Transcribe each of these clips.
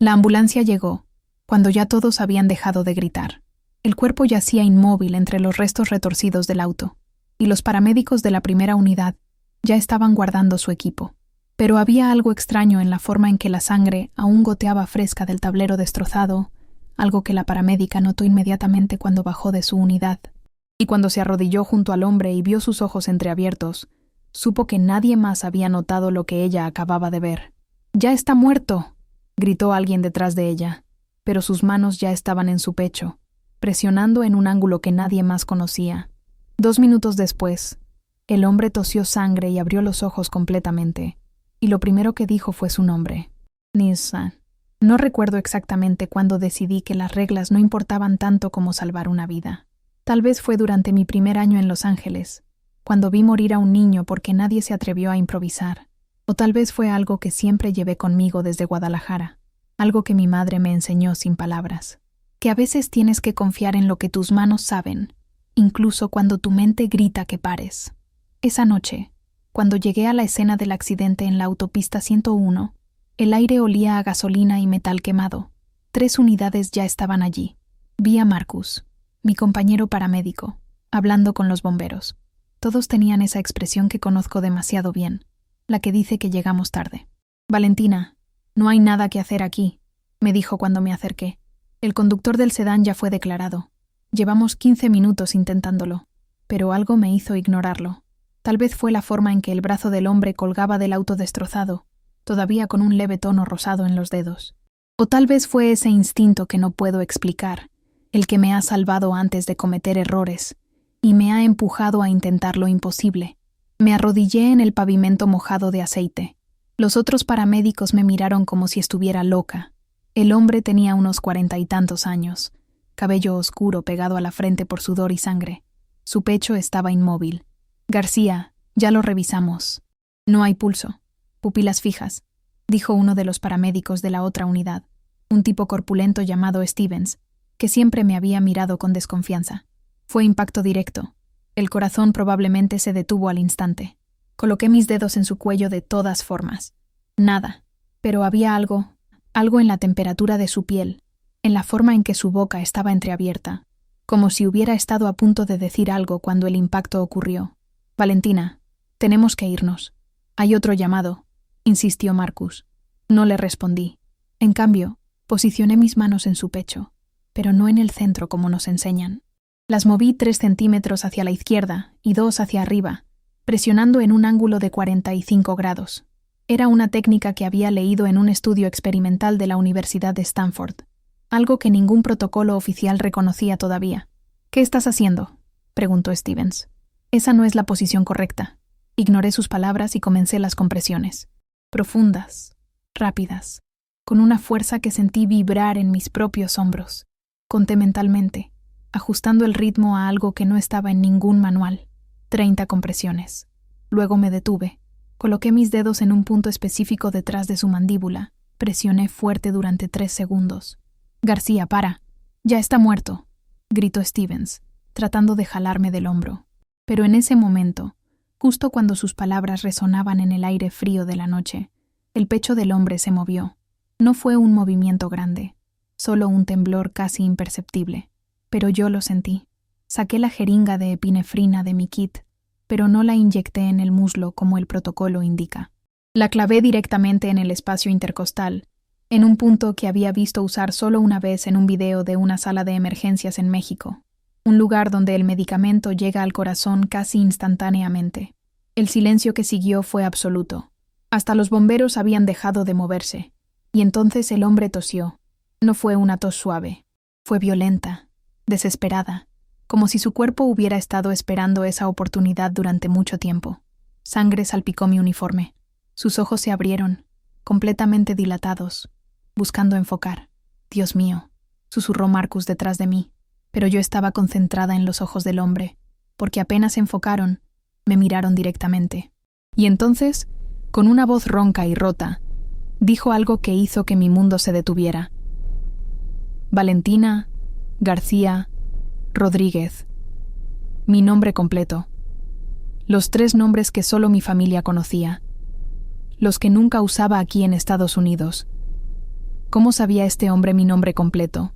La ambulancia llegó, cuando ya todos habían dejado de gritar. El cuerpo yacía inmóvil entre los restos retorcidos del auto, y los paramédicos de la primera unidad ya estaban guardando su equipo. Pero había algo extraño en la forma en que la sangre aún goteaba fresca del tablero destrozado, algo que la paramédica notó inmediatamente cuando bajó de su unidad. Y cuando se arrodilló junto al hombre y vio sus ojos entreabiertos, supo que nadie más había notado lo que ella acababa de ver. «¡Ya está muerto!», gritó alguien detrás de ella, pero sus manos ya estaban en su pecho, presionando en un ángulo que nadie más conocía. 2 minutos después, el hombre tosió sangre y abrió los ojos completamente, y lo primero que dijo fue su nombre: Nissan. No recuerdo exactamente cuándo decidí que las reglas no importaban tanto como salvar una vida. Tal vez fue durante mi primer año en Los Ángeles, cuando vi morir a un niño porque nadie se atrevió a improvisar. O tal vez fue algo que siempre llevé conmigo desde Guadalajara, algo que mi madre me enseñó sin palabras. Que a veces tienes que confiar en lo que tus manos saben, incluso cuando tu mente grita que pares. Esa noche, cuando llegué a la escena del accidente en la autopista 101, el aire olía a gasolina y metal quemado. 3 unidades ya estaban allí. Vi a Marcus, mi compañero paramédico, hablando con los bomberos. Todos tenían esa expresión que conozco demasiado bien, la que dice que llegamos tarde. «Valentina, no hay nada que hacer aquí», me dijo cuando me acerqué. «El conductor del sedán ya fue declarado. Llevamos 15 minutos intentándolo, pero algo me hizo ignorarlo. Tal vez fue la forma en que el brazo del hombre colgaba del auto destrozado, todavía con un leve tono rosado en los dedos. O tal vez fue ese instinto que no puedo explicar, el que me ha salvado antes de cometer errores y me ha empujado a intentar lo imposible». Me arrodillé en el pavimento mojado de aceite. Los otros paramédicos me miraron como si estuviera loca. El hombre tenía unos 40 y tantos años, cabello oscuro pegado a la frente por sudor y sangre. Su pecho estaba inmóvil. «García, ya lo revisamos. No hay pulso. Pupilas fijas», dijo uno de los paramédicos de la otra unidad, un tipo corpulento llamado Stevens, que siempre me había mirado con desconfianza. «Fue impacto directo. El corazón probablemente se detuvo al instante». Coloqué mis dedos en su cuello de todas formas. Nada, pero había algo en la temperatura de su piel, en la forma en que su boca estaba entreabierta, como si hubiera estado a punto de decir algo cuando el impacto ocurrió. «Valentina, tenemos que irnos. Hay otro llamado», insistió Marcus. No le respondí. En cambio, posicioné mis manos en su pecho, pero no en el centro como nos enseñan. Las moví 3 centímetros hacia la izquierda y 2 hacia arriba, presionando en un ángulo de 45 grados. Era una técnica que había leído en un estudio experimental de la Universidad de Stanford, algo que ningún protocolo oficial reconocía todavía. «¿Qué estás haciendo?», preguntó Stevens. «Esa no es la posición correcta». Ignoré sus palabras y comencé las compresiones. Profundas, rápidas, con una fuerza que sentí vibrar en mis propios hombros. Conté mentalmente, ajustando el ritmo a algo que no estaba en ningún manual. 30 compresiones. Luego me detuve. Coloqué mis dedos en un punto específico detrás de su mandíbula. Presioné fuerte durante 3 segundos. «García, para. Ya está muerto», gritó Stevens, tratando de jalarme del hombro. Pero en ese momento, justo cuando sus palabras resonaban en el aire frío de la noche, el pecho del hombre se movió. No fue un movimiento grande, solo un temblor casi imperceptible. Pero yo lo sentí. Saqué la jeringa de epinefrina de mi kit, pero no la inyecté en el muslo como el protocolo indica. La clavé directamente en el espacio intercostal, en un punto que había visto usar solo una vez en un video de una sala de emergencias en México, un lugar donde el medicamento llega al corazón casi instantáneamente. El silencio que siguió fue absoluto. Hasta los bomberos habían dejado de moverse, y entonces el hombre tosió. No fue una tos suave, fue violenta, desesperada, como si su cuerpo hubiera estado esperando esa oportunidad durante mucho tiempo. Sangre salpicó mi uniforme. Sus ojos se abrieron, completamente dilatados, buscando enfocar. «Dios mío», susurró Marcus detrás de mí, pero yo estaba concentrada en los ojos del hombre, porque apenas enfocaron, me miraron directamente. Y entonces, con una voz ronca y rota, dijo algo que hizo que mi mundo se detuviera. «Valentina García Rodríguez». Mi nombre completo. Los 3 nombres que solo mi familia conocía. Los que nunca usaba aquí en Estados Unidos. ¿Cómo sabía este hombre mi nombre completo?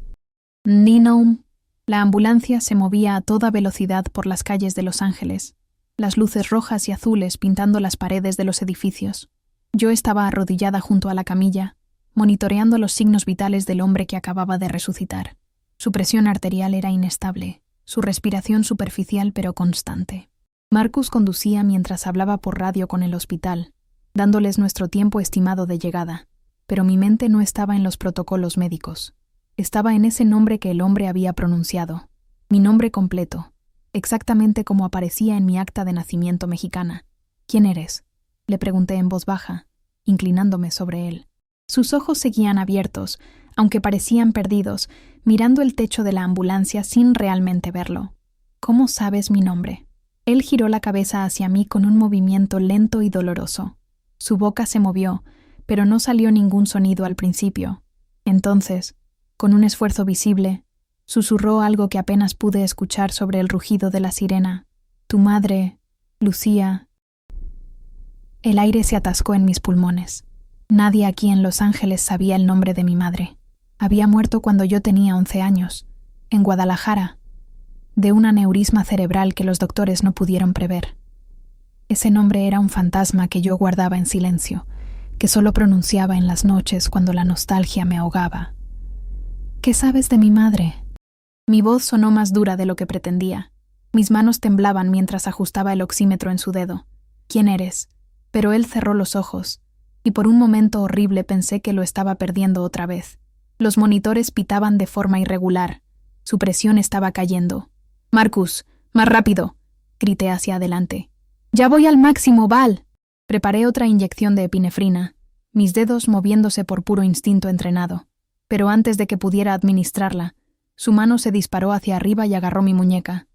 Ninoum. La ambulancia se movía a toda velocidad por las calles de Los Ángeles, las luces rojas y azules pintando las paredes de los edificios. Yo estaba arrodillada junto a la camilla, monitoreando los signos vitales del hombre que acababa de resucitar. Su presión arterial era inestable, su respiración superficial pero constante. Marcus conducía mientras hablaba por radio con el hospital, dándoles nuestro tiempo estimado de llegada, pero mi mente no estaba en los protocolos médicos. Estaba en ese nombre que el hombre había pronunciado, mi nombre completo, exactamente como aparecía en mi acta de nacimiento mexicana. ¿Quién eres?, le pregunté en voz baja, inclinándome sobre él. Sus ojos seguían abiertos, aunque parecían perdidos, mirando el techo de la ambulancia sin realmente verlo. ¿Cómo sabes mi nombre? Él giró la cabeza hacia mí con un movimiento lento y doloroso. Su boca se movió, pero no salió ningún sonido al principio. Entonces, con un esfuerzo visible, susurró algo que apenas pude escuchar sobre el rugido de la sirena. Tu madre, Lucía. El aire se atascó en mis pulmones. Nadie aquí en Los Ángeles sabía el nombre de mi madre. Había muerto cuando yo tenía 11 años, en Guadalajara, de un aneurisma cerebral que los doctores no pudieron prever. Ese nombre era un fantasma que yo guardaba en silencio, que solo pronunciaba en las noches cuando la nostalgia me ahogaba. ¿Qué sabes de mi madre? Mi voz sonó más dura de lo que pretendía. Mis manos temblaban mientras ajustaba el oxímetro en su dedo. ¿Quién eres? Pero él cerró los ojos, y por un momento horrible pensé que lo estaba perdiendo otra vez. Los monitores pitaban de forma irregular. Su presión estaba cayendo. «Marcus, más rápido», grité hacia adelante. «Ya voy al máximo, Val». Preparé otra inyección de epinefrina, mis dedos moviéndose por puro instinto entrenado. Pero antes de que pudiera administrarla, su mano se disparó hacia arriba y agarró mi muñeca.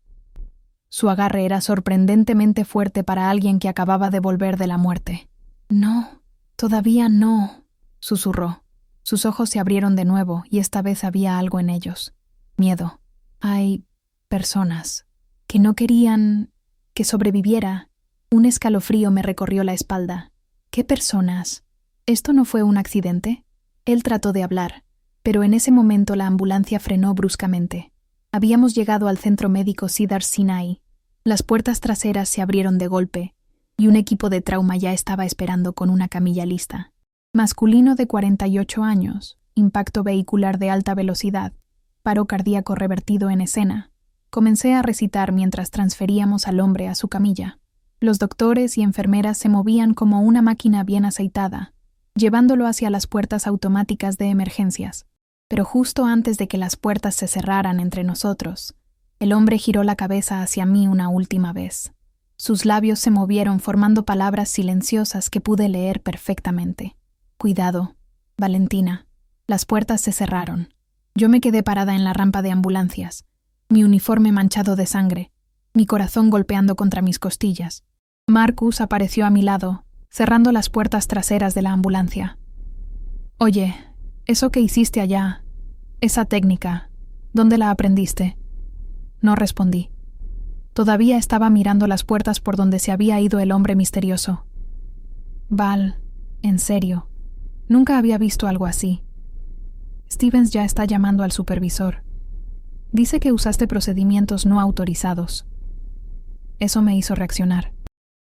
Su agarre era sorprendentemente fuerte para alguien que acababa de volver de la muerte. «No, todavía no», susurró. Sus ojos se abrieron de nuevo y esta vez había algo en ellos. Miedo. Hay personas que no querían que sobreviviera. Un escalofrío me recorrió la espalda. ¿Qué personas? ¿Esto no fue un accidente? Él trató de hablar, pero en ese momento la ambulancia frenó bruscamente. Habíamos llegado al centro médico Cedars Sinai. Las puertas traseras se abrieron de golpe y un equipo de trauma ya estaba esperando con una camilla lista. Masculino de 48 años, impacto vehicular de alta velocidad, paro cardíaco revertido en escena. Comencé a recitar mientras transferíamos al hombre a su camilla. Los doctores y enfermeras se movían como una máquina bien aceitada, llevándolo hacia las puertas automáticas de emergencias. Pero justo antes de que las puertas se cerraran entre nosotros, el hombre giró la cabeza hacia mí una última vez. Sus labios se movieron formando palabras silenciosas que pude leer perfectamente. «Cuidado, Valentina». Las puertas se cerraron. Yo me quedé parada en la rampa de ambulancias, mi uniforme manchado de sangre, mi corazón golpeando contra mis costillas. Marcus apareció a mi lado, cerrando las puertas traseras de la ambulancia. «Oye, eso que hiciste allá, esa técnica, ¿dónde la aprendiste?» No respondí. Todavía estaba mirando las puertas por donde se había ido el hombre misterioso. «Val, en serio, nunca había visto algo así. Stevens ya está llamando al supervisor. Dice que usaste procedimientos no autorizados». Eso me hizo reaccionar.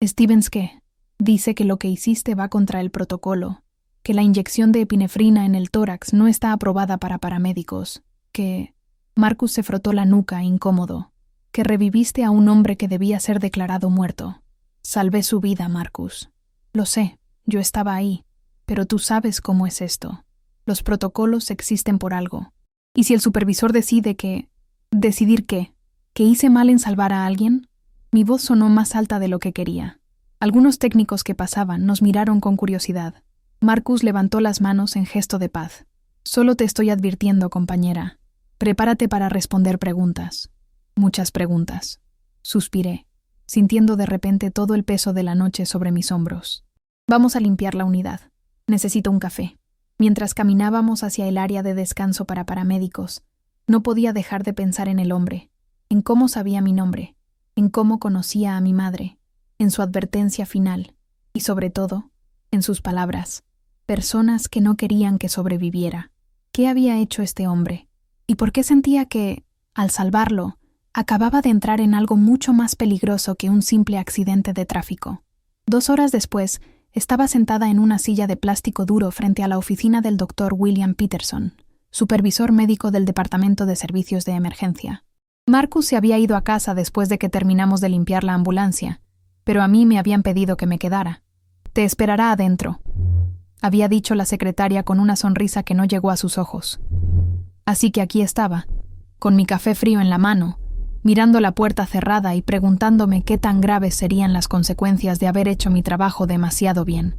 «¿Stevens qué?» «Dice que lo que hiciste va contra el protocolo, que la inyección de epinefrina en el tórax no está aprobada para paramédicos, que...» Marcus se frotó la nuca, incómodo. «Que reviviste a un hombre que debía ser declarado muerto. Salvé su vida, Marcus. Lo sé, yo estaba ahí, pero tú sabes cómo es esto. Los protocolos existen por algo. ¿Y si el supervisor decide que... ¿Decidir qué? ¿Que hice mal en salvar a alguien?» Mi voz sonó más alta de lo que quería. Algunos técnicos que pasaban nos miraron con curiosidad. Marcus levantó las manos en gesto de paz. «Solo te estoy advirtiendo, compañera. Prepárate para responder preguntas. Muchas preguntas». Suspiré, sintiendo de repente todo el peso de la noche sobre mis hombros. «Vamos a limpiar la unidad. Necesito un café». Mientras caminábamos hacia el área de descanso para paramédicos, no podía dejar de pensar en el hombre, en cómo sabía mi nombre, en cómo conocía a mi madre, en su advertencia final y, sobre todo, en sus palabras. Personas que no querían que sobreviviera. ¿Qué había hecho este hombre? ¿Y por qué sentía que, al salvarlo, acababa de entrar en algo mucho más peligroso que un simple accidente de tráfico? 2 horas después, estaba sentada en una silla de plástico duro frente a la oficina del Dr. William Peterson, supervisor médico del Departamento de Servicios de Emergencia. Marcus se había ido a casa después de que terminamos de limpiar la ambulancia, pero a mí me habían pedido que me quedara. «Te esperará adentro», había dicho la secretaria con una sonrisa que no llegó a sus ojos. Así que aquí estaba, con mi café frío en la mano, mirando la puerta cerrada y preguntándome qué tan graves serían las consecuencias de haber hecho mi trabajo demasiado bien.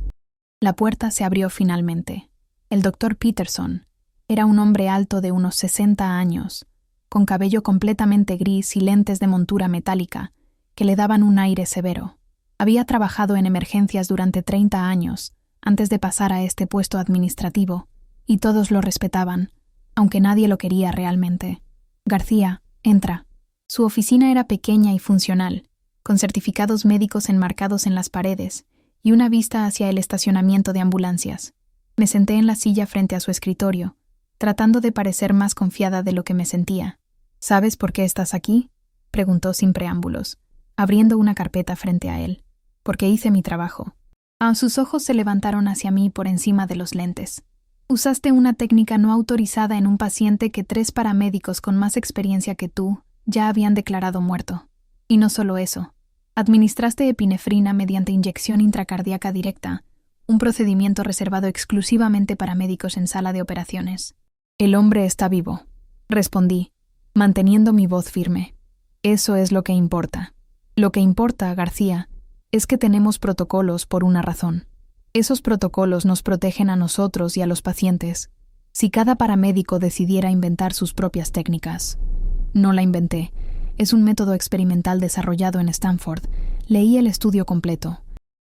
La puerta se abrió finalmente. El Dr. Peterson era un hombre alto de unos 60 años, con cabello completamente gris y lentes de montura metálica, que le daban un aire severo. Había trabajado en emergencias durante 30 años, antes de pasar a este puesto administrativo, y todos lo respetaban, aunque nadie lo quería realmente. «García, entra». Su oficina era pequeña y funcional, con certificados médicos enmarcados en las paredes y una vista hacia el estacionamiento de ambulancias. Me senté en la silla frente a su escritorio, tratando de parecer más confiada de lo que me sentía. «¿Sabes por qué estás aquí?», preguntó sin preámbulos, abriendo una carpeta frente a él. «Porque hice mi trabajo». Sus ojos se levantaron hacia mí por encima de los lentes. «Usaste una técnica no autorizada en un paciente que 3 paramédicos con más experiencia que tú ya habían declarado muerto. Y no solo eso, administraste epinefrina mediante inyección intracardíaca directa, un procedimiento reservado exclusivamente para médicos en sala de operaciones». «El hombre está vivo», respondí, manteniendo mi voz firme. «Eso es lo que importa. Lo que importa, García, es que tenemos protocolos por una razón. Esos protocolos nos protegen a nosotros y a los pacientes. Si cada paramédico decidiera inventar sus propias técnicas». «No la inventé. Es un método experimental desarrollado en Stanford. Leí el estudio completo».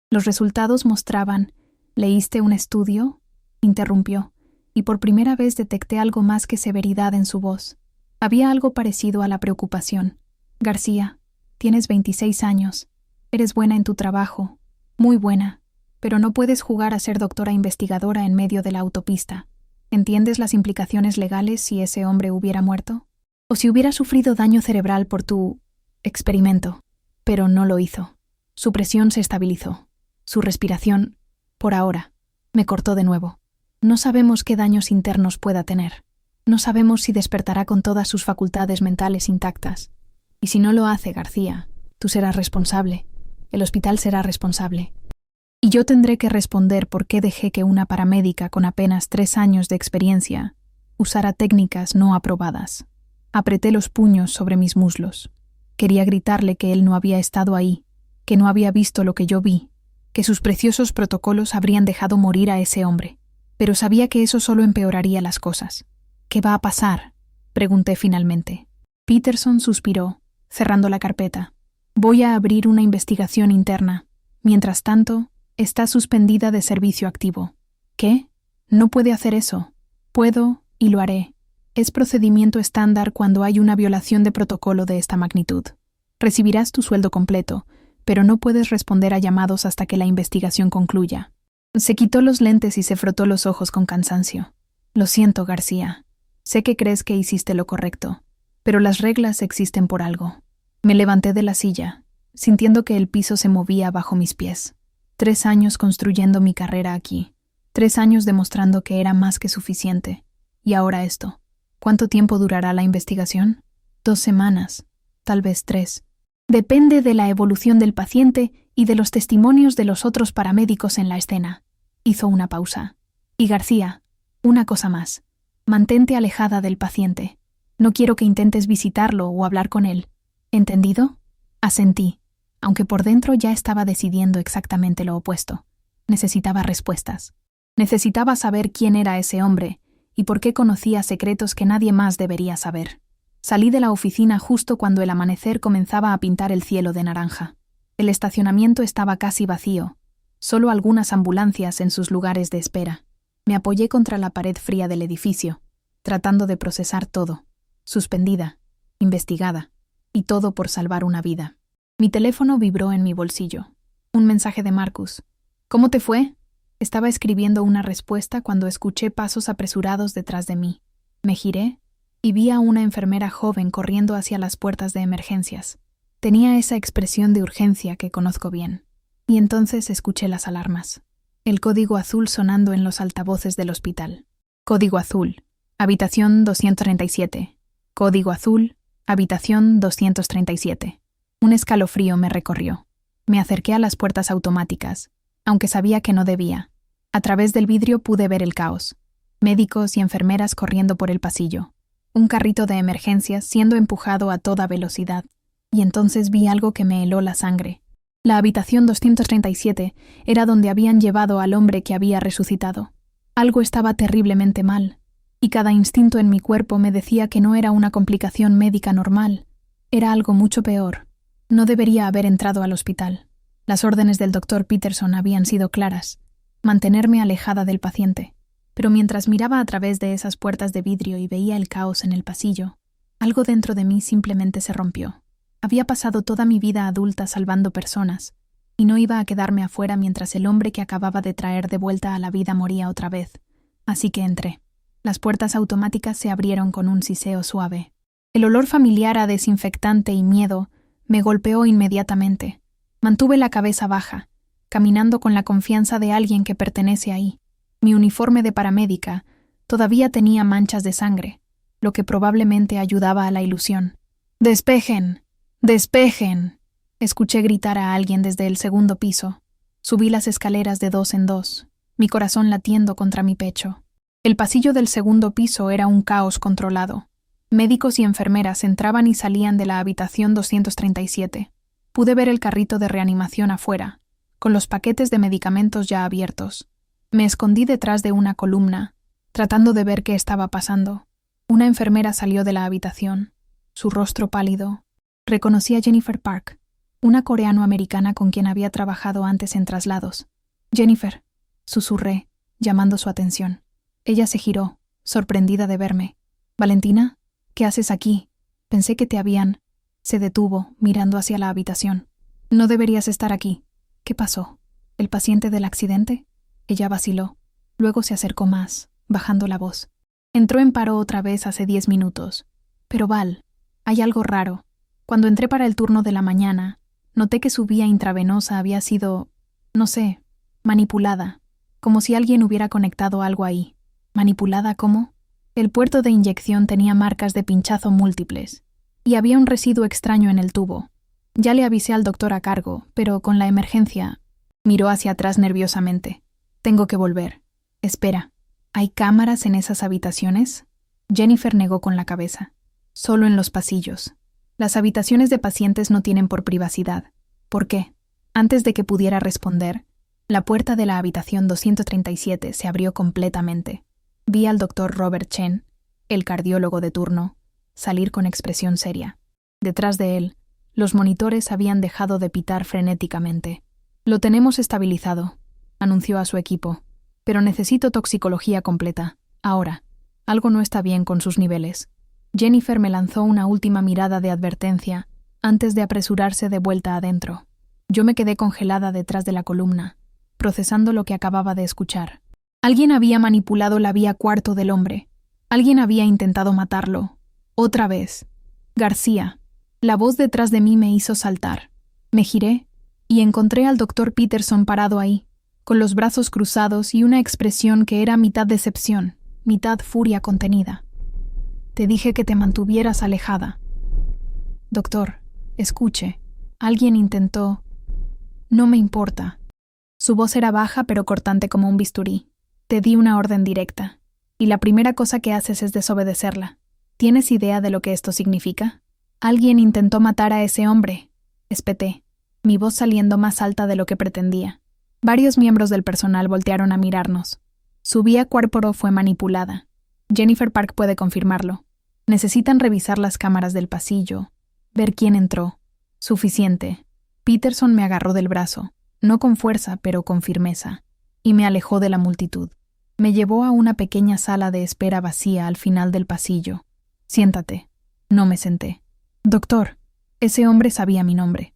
Los resultados mostraban... «¿Leíste un estudio?», interrumpió, y por primera vez detecté algo más que severidad en su voz. Había algo parecido a la preocupación. «García, tienes 26 años. Eres buena en tu trabajo, muy buena, pero no puedes jugar a ser doctora investigadora en medio de la autopista. ¿Entiendes las implicaciones legales si ese hombre hubiera muerto? O si hubiera sufrido daño cerebral por tu experimento?» Pero no lo hizo. Su presión se estabilizó. Su respiración, por ahora, me cortó de nuevo. «No sabemos qué daños internos pueda tener. No sabemos si despertará con todas sus facultades mentales intactas. Y si no lo hace, García, tú serás responsable. El hospital será responsable. Y yo tendré que responder por qué dejé que una paramédica con apenas 3 años de experiencia usara técnicas no aprobadas». Apreté los puños sobre mis muslos. Quería gritarle que él no había estado ahí, que no había visto lo que yo vi, que sus preciosos protocolos habrían dejado morir a ese hombre. Pero sabía que eso solo empeoraría las cosas. «¿Qué va a pasar?», pregunté finalmente. Peterson suspiró, cerrando la carpeta. «Voy a abrir una investigación interna. Mientras tanto, está suspendida de servicio activo». «¿Qué? No puede hacer eso». «Puedo, y lo haré. Es procedimiento estándar cuando hay una violación de protocolo de esta magnitud. Recibirás tu sueldo completo, pero no puedes responder a llamados hasta que la investigación concluya». Se quitó los lentes y se frotó los ojos con cansancio. «Lo siento, García. Sé que crees que hiciste lo correcto, pero las reglas existen por algo». Me levanté de la silla, sintiendo que el piso se movía bajo mis pies. 3 años construyendo mi carrera aquí. 3 años demostrando que era más que suficiente. Y ahora esto. ¿Cuánto tiempo durará la investigación? 2 semanas, tal vez 3. Depende de la evolución del paciente y de los testimonios de los otros paramédicos en la escena. Hizo una pausa. «Y García, una cosa más. Mantente alejada del paciente. No quiero que intentes visitarlo o hablar con él. ¿Entendido?». Asentí, aunque por dentro ya estaba decidiendo exactamente lo opuesto. Necesitaba respuestas. Necesitaba saber quién era ese hombre y por qué conocía secretos que nadie más debería saber. Salí de la oficina justo cuando el amanecer comenzaba a pintar el cielo de naranja. El estacionamiento estaba casi vacío, solo algunas ambulancias en sus lugares de espera. Me apoyé contra la pared fría del edificio, tratando de procesar todo. Suspendida, investigada, y todo por salvar una vida. Mi teléfono vibró en mi bolsillo. Un mensaje de Marcus. «¿Cómo te fue?». Estaba escribiendo una respuesta cuando escuché pasos apresurados detrás de mí. Me giré y vi a una enfermera joven corriendo hacia las puertas de emergencias. Tenía esa expresión de urgencia que conozco bien. Y entonces escuché las alarmas. El código azul sonando en los altavoces del hospital. Código azul, habitación 237. Código azul, habitación 237. Un escalofrío me recorrió. Me acerqué a las puertas automáticas, aunque sabía que no debía. A través del vidrio pude ver el caos. Médicos y enfermeras corriendo por el pasillo. Un carrito de emergencias siendo empujado a toda velocidad. Y entonces vi algo que me heló la sangre. La habitación 237 era donde habían llevado al hombre que había resucitado. Algo estaba terriblemente mal, y cada instinto en mi cuerpo me decía que no era una complicación médica normal. Era algo mucho peor. No debería haber entrado al hospital. Las órdenes del doctor Peterson habían sido claras: mantenerme alejada del paciente. Pero mientras miraba a través de esas puertas de vidrio y veía el caos en el pasillo, algo dentro de mí simplemente se rompió. Había pasado toda mi vida adulta salvando personas, y no iba a quedarme afuera mientras el hombre que acababa de traer de vuelta a la vida moría otra vez. Así que entré. Las puertas automáticas se abrieron con un siseo suave. El olor familiar a desinfectante y miedo me golpeó inmediatamente. Mantuve la cabeza baja, caminando con la confianza de alguien que pertenece ahí. Mi uniforme de paramédica todavía tenía manchas de sangre, lo que probablemente ayudaba a la ilusión. ¡Despejen! ¡Despejen! Escuché gritar a alguien desde el segundo piso. Subí las escaleras de 2 en 2, mi corazón latiendo contra mi pecho. El pasillo del segundo piso era un caos controlado. Médicos y enfermeras entraban y salían de la habitación 237. Pude ver el carrito de reanimación afuera, con los paquetes de medicamentos ya abiertos. Me escondí detrás de una columna, tratando de ver qué estaba pasando. Una enfermera salió de la habitación, su rostro pálido. Reconocí a Jennifer Park, una coreano-americana con quien había trabajado antes en traslados. «Jennifer», susurré, llamando su atención. Ella se giró, sorprendida de verme. «¿Valentina? ¿Qué haces aquí? Pensé que te habían...». Se detuvo, mirando hacia la habitación. «No deberías estar aquí. ¿Qué pasó? ¿El paciente del accidente?». Ella vaciló. Luego se acercó más, bajando la voz. «Entró en paro otra vez hace 10 minutos. Pero Val, hay algo raro. Cuando entré para el turno de la mañana, noté que su vía intravenosa había sido, no sé, manipulada, como si alguien hubiera conectado algo ahí». ¿Manipulada cómo? El puerto de inyección tenía marcas de pinchazo múltiples, y había un residuo extraño en el tubo. Ya le avisé al doctor a cargo, pero con la emergencia... Miró hacia atrás nerviosamente. «Tengo que volver. Espera, ¿hay cámaras en esas habitaciones?». Jennifer negó con la cabeza. «Solo en los pasillos. Las habitaciones de pacientes no tienen por privacidad». «¿Por qué?». Antes de que pudiera responder, la puerta de la habitación 237 se abrió completamente. Vi al doctor Robert Chen, el cardiólogo de turno, salir con expresión seria. Detrás de él, los monitores habían dejado de pitar frenéticamente. «Lo tenemos estabilizado», anunció a su equipo, «pero necesito toxicología completa. Ahora. Algo no está bien con sus niveles». Jennifer me lanzó una última mirada de advertencia antes de apresurarse de vuelta adentro. Yo me quedé congelada detrás de la columna, procesando lo que acababa de escuchar. Alguien había manipulado la vía cuarto del hombre. Alguien había intentado matarlo. Otra vez. García. La voz detrás de mí me hizo saltar. Me giré y encontré al doctor Peterson parado ahí, con los brazos cruzados y una expresión que era mitad decepción, mitad furia contenida. «Te dije que te mantuvieras alejada». «Doctor, escuche. Alguien intentó...». «No me importa». Su voz era baja pero cortante como un bisturí. «Te di una orden directa, y la primera cosa que haces es desobedecerla. ¿Tienes idea de lo que esto significa? Alguien intentó matar a ese hombre», espeté, mi voz saliendo más alta de lo que pretendía. Varios miembros del personal voltearon a mirarnos. Su vía cuerporo fue manipulada. Jennifer Park puede confirmarlo. Necesitan revisar las cámaras del pasillo, ver quién entró. Suficiente. Peterson me agarró del brazo, no con fuerza, pero con firmeza, y me alejó de la multitud. Me llevó a una pequeña sala de espera vacía al final del pasillo. «Siéntate». No me senté. «Doctor». Ese hombre sabía mi nombre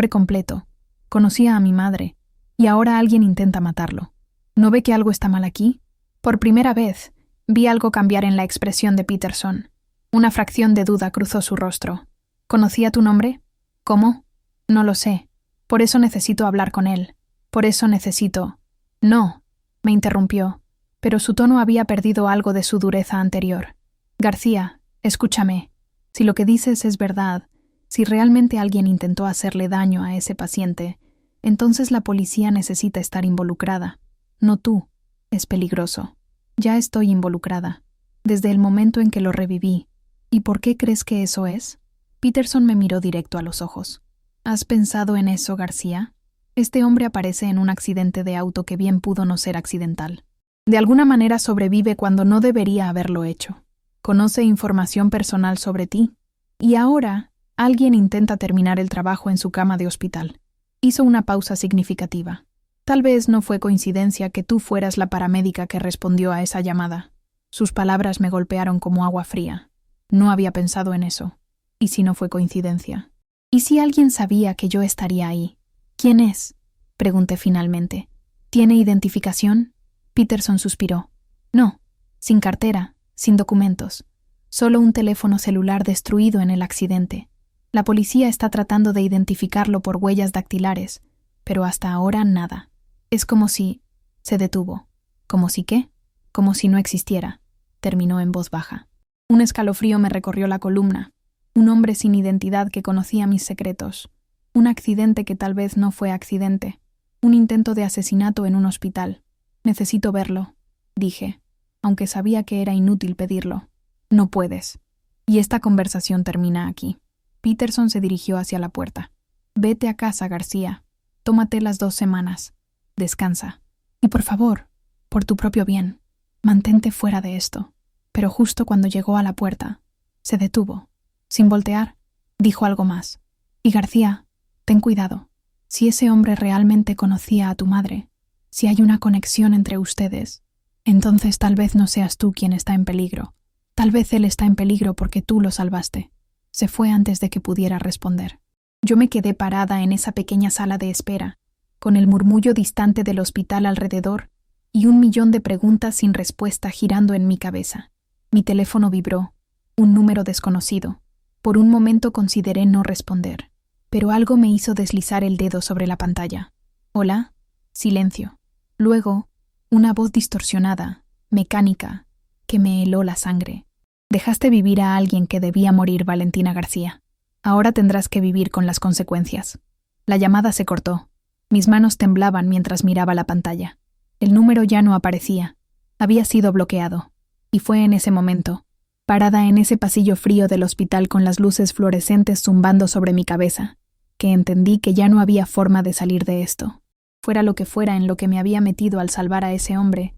completo. Conocía a mi madre, y ahora alguien intenta matarlo. ¿No ve que algo está mal aquí? Por primera vez, vi algo cambiar en la expresión de Peterson. Una fracción de duda cruzó su rostro. ¿Conocía tu nombre? ¿Cómo? No lo sé. Por eso necesito hablar con él. Por eso necesito... No, me interrumpió, pero su tono había perdido algo de su dureza anterior. García, escúchame. Si lo que dices es verdad, si realmente alguien intentó hacerle daño a ese paciente, entonces la policía necesita estar involucrada. No tú. Es peligroso. Ya estoy involucrada. Desde el momento en que lo reviví. ¿Y por qué crees que eso es? Peterson me miró directo a los ojos. ¿Has pensado en eso, García? Este hombre aparece en un accidente de auto que bien pudo no ser accidental. De alguna manera sobrevive cuando no debería haberlo hecho. Conoce información personal sobre ti. Y ahora, alguien intenta terminar el trabajo en su cama de hospital. Hizo una pausa significativa. Tal vez no fue coincidencia que tú fueras la paramédica que respondió a esa llamada. Sus palabras me golpearon como agua fría. No había pensado en eso. ¿Y si no fue coincidencia? ¿Y si alguien sabía que yo estaría ahí? ¿Quién es? Pregunté finalmente. ¿Tiene identificación? Peterson suspiró. No, sin cartera, sin documentos. Solo un teléfono celular destruido en el accidente. La policía está tratando de identificarlo por huellas dactilares, pero hasta ahora nada. Es como si... Se detuvo. ¿Como si qué? Como si no existiera. Terminó en voz baja. Un escalofrío me recorrió la columna. Un hombre sin identidad que conocía mis secretos. Un accidente que tal vez no fue accidente. Un intento de asesinato en un hospital. Necesito verlo, dije, aunque sabía que era inútil pedirlo. No puedes. Y esta conversación termina aquí. Peterson se dirigió hacia la puerta. Vete a casa, García. Tómate las 2 semanas. Descansa. Y por favor, por tu propio bien, mantente fuera de esto. Pero justo cuando llegó a la puerta, se detuvo. Sin voltear, dijo algo más. Y García, ten cuidado. Si ese hombre realmente conocía a tu madre, si hay una conexión entre ustedes, entonces tal vez no seas tú quien está en peligro. Tal vez él está en peligro porque tú lo salvaste. Se fue antes de que pudiera responder. Yo me quedé parada en esa pequeña sala de espera, con el murmullo distante del hospital alrededor y 1.000.000 de preguntas sin respuesta girando en mi cabeza. Mi teléfono vibró, un número desconocido. Por un momento consideré no responder, pero algo me hizo deslizar el dedo sobre la pantalla. ¿Hola? Silencio. Luego, una voz distorsionada, mecánica, que me heló la sangre. Dejaste vivir a alguien que debía morir, Valentina García. Ahora tendrás que vivir con las consecuencias. La llamada se cortó. Mis manos temblaban mientras miraba la pantalla. El número ya no aparecía. Había sido bloqueado. Y fue en ese momento, parada en ese pasillo frío del hospital con las luces fluorescentes zumbando sobre mi cabeza, que entendí que ya no había forma de salir de esto. Fuera lo que fuera en lo que me había metido al salvar a ese hombre,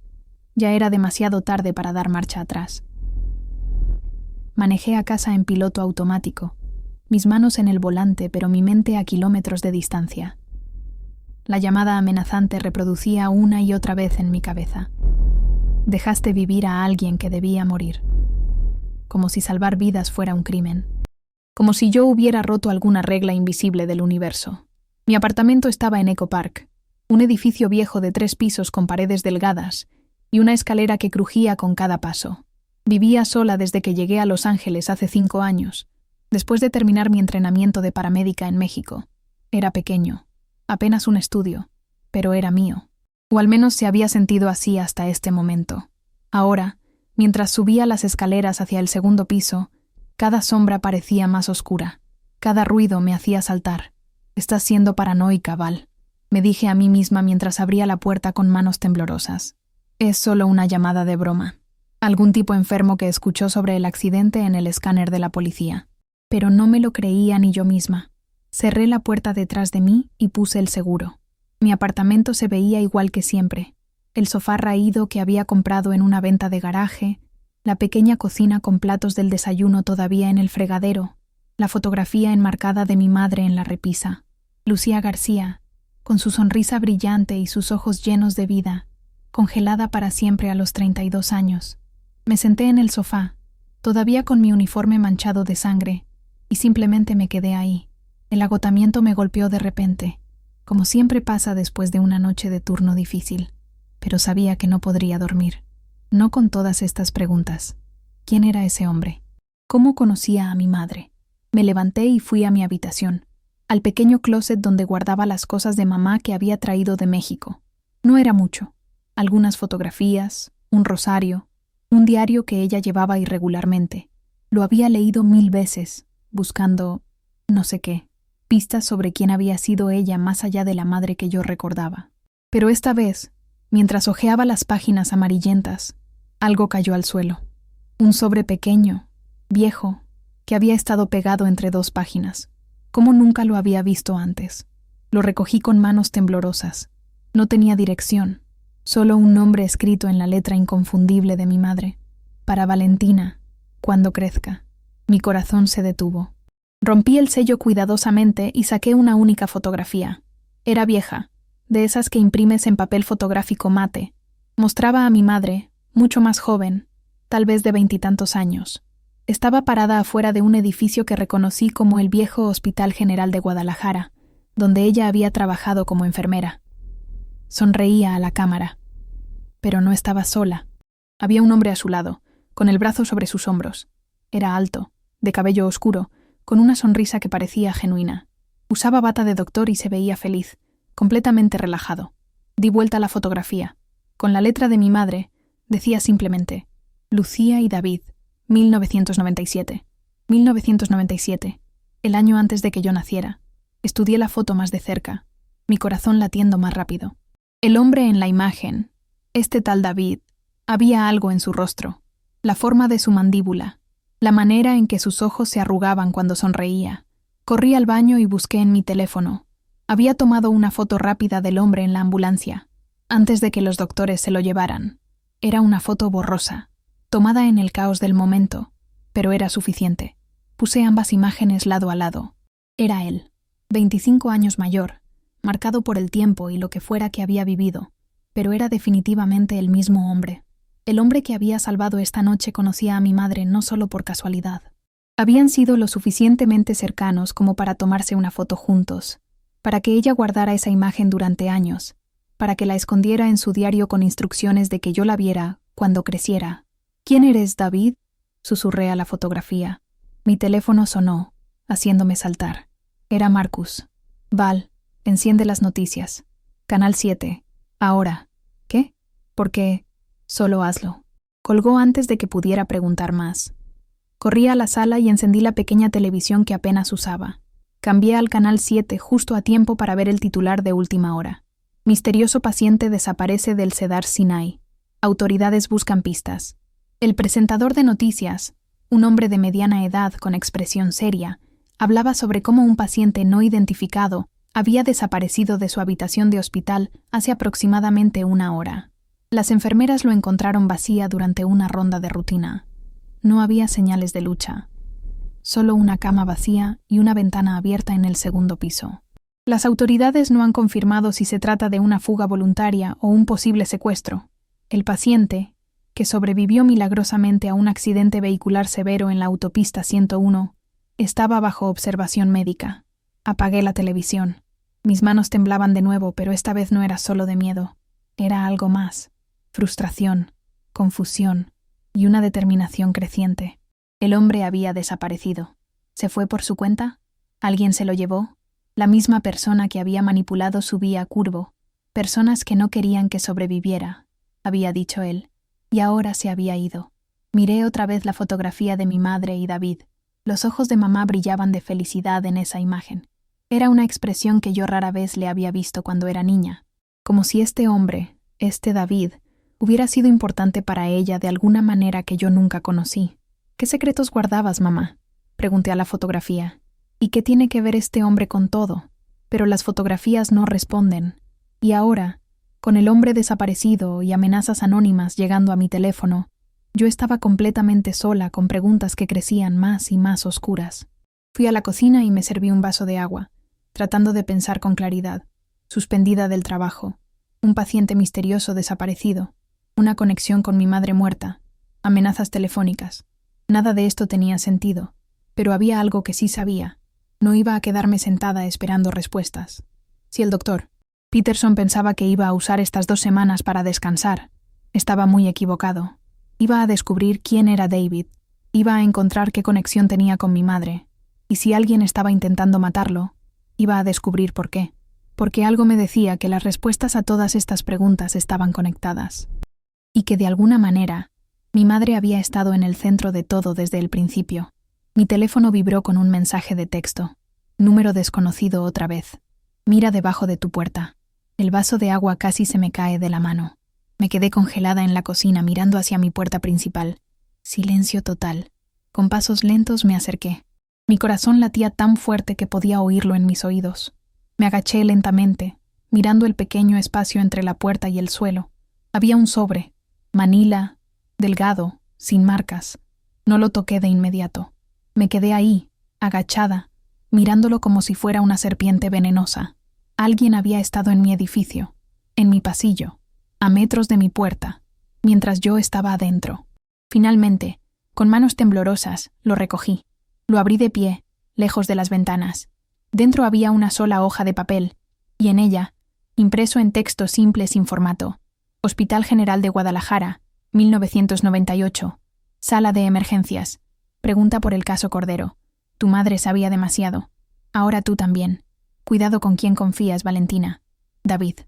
ya era demasiado tarde para dar marcha atrás. Manejé a casa en piloto automático, mis manos en el volante pero mi mente a kilómetros de distancia. La llamada amenazante reproducía una y otra vez en mi cabeza. Dejaste vivir a alguien que debía morir. Como si salvar vidas fuera un crimen. Como si yo hubiera roto alguna regla invisible del universo. Mi apartamento estaba en Echo Park, un edificio viejo de 3 pisos con paredes delgadas y una escalera que crujía con cada paso. Vivía sola desde que llegué a Los Ángeles hace 5 años, después de terminar mi entrenamiento de paramédica en México. Era pequeño, apenas un estudio, pero era mío. O al menos se había sentido así hasta este momento. Ahora, mientras subía las escaleras hacia el 2.º piso, cada sombra parecía más oscura. Cada ruido me hacía saltar. Estás siendo paranoica, Val, me dije a mí misma mientras abría la puerta con manos temblorosas. Es solo una llamada de broma. Algún tipo enfermo que escuchó sobre el accidente en el escáner de la policía. Pero no me lo creía ni yo misma. Cerré la puerta detrás de mí y puse el seguro. Mi apartamento se veía igual que siempre. El sofá raído que había comprado en una venta de garaje, la pequeña cocina con platos del desayuno todavía en el fregadero, la fotografía enmarcada de mi madre en la repisa. Lucía García, con su sonrisa brillante y sus ojos llenos de vida, congelada para siempre a los 32 años. Me senté en el sofá, todavía con mi uniforme manchado de sangre, y simplemente me quedé ahí. El agotamiento me golpeó de repente, como siempre pasa después de una noche de turno difícil. pero sabía que no podría dormir. No con todas estas preguntas. ¿Quién era ese hombre? ¿Cómo conocía a mi madre? Me levanté y fui a mi habitación, al pequeño closet donde guardaba las cosas de mamá que había traído de México. No era mucho. Algunas fotografías, un rosario, un diario que ella llevaba irregularmente. Lo había leído 1000 veces, buscando, no sé qué, pistas sobre quién había sido ella más allá de la madre que yo recordaba. Pero esta vez, mientras hojeaba las páginas amarillentas, algo cayó al suelo. Un sobre pequeño, viejo, que había estado pegado entre 2 páginas. Como nunca lo había visto antes. Lo recogí con manos temblorosas. No tenía dirección, solo un nombre escrito en la letra inconfundible de mi madre. Para Valentina, cuando crezca. Mi corazón se detuvo. Rompí el sello cuidadosamente y saqué una única fotografía. Era vieja, de esas que imprimes en papel fotográfico mate. Mostraba a mi madre, mucho más joven, tal vez de 20 y tantos años. Estaba parada afuera de un edificio que reconocí como el viejo Hospital General de Guadalajara, donde ella había trabajado como enfermera. Sonreía a la cámara. Pero no estaba sola. Había un hombre a su lado, con el brazo sobre sus hombros. Era alto, de cabello oscuro, con una sonrisa que parecía genuina. Usaba bata de doctor y se veía feliz, completamente relajado. Di vuelta a la fotografía. Con la letra de mi madre, decía simplemente, Lucía y David, 1997. 1997, el año antes de que yo naciera. Estudié la foto más de cerca, mi corazón latiendo más rápido. El hombre en la imagen, este tal David, había algo en su rostro, la forma de su mandíbula, la manera en que sus ojos se arrugaban cuando sonreía. Corrí al baño y busqué en mi teléfono. Había tomado una foto rápida del hombre en la ambulancia, antes de que los doctores se lo llevaran. Era una foto borrosa, tomada en el caos del momento, pero era suficiente. Puse ambas imágenes lado a lado. Era él, 25 años mayor, marcado por el tiempo y lo que fuera que había vivido, pero era definitivamente el mismo hombre. El hombre que había salvado esta noche conocía a mi madre no solo por casualidad. Habían sido lo suficientemente cercanos como para tomarse una foto juntos, para que ella guardara esa imagen durante años, para que la escondiera en su diario con instrucciones de que yo la viera cuando creciera. ¿Quién eres, David?, susurré a la fotografía. Mi teléfono sonó, haciéndome saltar. Era Marcus. Val, enciende las noticias. Canal 7. Ahora. ¿Qué? ¿Por qué? Solo hazlo. Colgó antes de que pudiera preguntar más. Corrí a la sala y encendí la pequeña televisión que apenas usaba. Cambié al Canal 7 justo a tiempo para ver el titular de última hora. Misterioso paciente desaparece del Cedar Sinai. Autoridades buscan pistas. El presentador de noticias, un hombre de mediana edad con expresión seria, hablaba sobre cómo un paciente no identificado había desaparecido de su habitación de hospital hace aproximadamente 1 hora. Las enfermeras lo encontraron vacía durante una ronda de rutina. No había señales de lucha. Solo una cama vacía y una ventana abierta en el 2º piso. Las autoridades no han confirmado si se trata de una fuga voluntaria o un posible secuestro. El paciente, que sobrevivió milagrosamente a un accidente vehicular severo en la autopista 101, estaba bajo observación médica. Apagué la televisión. Mis manos temblaban de nuevo, pero esta vez no era solo de miedo. Era algo más. Frustración, confusión y una determinación creciente. El hombre había desaparecido. ¿Se fue por su cuenta? ¿Alguien se lo llevó? La misma persona que había manipulado su vía curvo. Personas que no querían que sobreviviera, había dicho él. Y ahora se había ido. Miré otra vez la fotografía de mi madre y David. Los ojos de mamá brillaban de felicidad en esa imagen. Era una expresión que yo rara vez le había visto cuando era niña. Como si este hombre, este David, hubiera sido importante para ella de alguna manera que yo nunca conocí. ¿Qué secretos guardabas, mamá?, pregunté a la fotografía. ¿Y qué tiene que ver este hombre con todo? Pero las fotografías no responden. Y ahora, con el hombre desaparecido y amenazas anónimas llegando a mi teléfono, yo estaba completamente sola con preguntas que crecían más y más oscuras. Fui a la cocina y me serví un vaso de agua, tratando de pensar con claridad. Suspendida del trabajo, un paciente misterioso desaparecido, una conexión con mi madre muerta, amenazas telefónicas. Nada de esto tenía sentido, pero había algo que sí sabía. No iba a quedarme sentada esperando respuestas. Si el doctor, Peterson pensaba que iba a usar estas 2 semanas para descansar. Estaba muy equivocado. Iba a descubrir quién era David. Iba a encontrar qué conexión tenía con mi madre. Y si alguien estaba intentando matarlo, iba a descubrir por qué. Porque algo me decía que las respuestas a todas estas preguntas estaban conectadas. Y que de alguna manera, mi madre había estado en el centro de todo desde el principio. Mi teléfono vibró con un mensaje de texto. Número desconocido otra vez. Mira debajo de tu puerta. El vaso de agua casi se me cae de la mano. Me quedé congelada en la cocina mirando hacia mi puerta principal. Silencio total. Con pasos lentos me acerqué. Mi corazón latía tan fuerte que podía oírlo en mis oídos. Me agaché lentamente, mirando el pequeño espacio entre la puerta y el suelo. Había un sobre, manila, delgado, sin marcas. No lo toqué de inmediato. Me quedé ahí, agachada, mirándolo como si fuera una serpiente venenosa. Alguien había estado en mi edificio, en mi pasillo, a metros de mi puerta, mientras yo estaba adentro. Finalmente, con manos temblorosas, lo recogí. Lo abrí de pie, lejos de las ventanas. Dentro había una sola hoja de papel, y en ella, impreso en texto simple sin formato, Hospital General de Guadalajara, 1998, Sala de Emergencias. Pregunta por el caso Cordero. Tu madre sabía demasiado. Ahora tú también. Cuidado con quién confías, Valentina. David.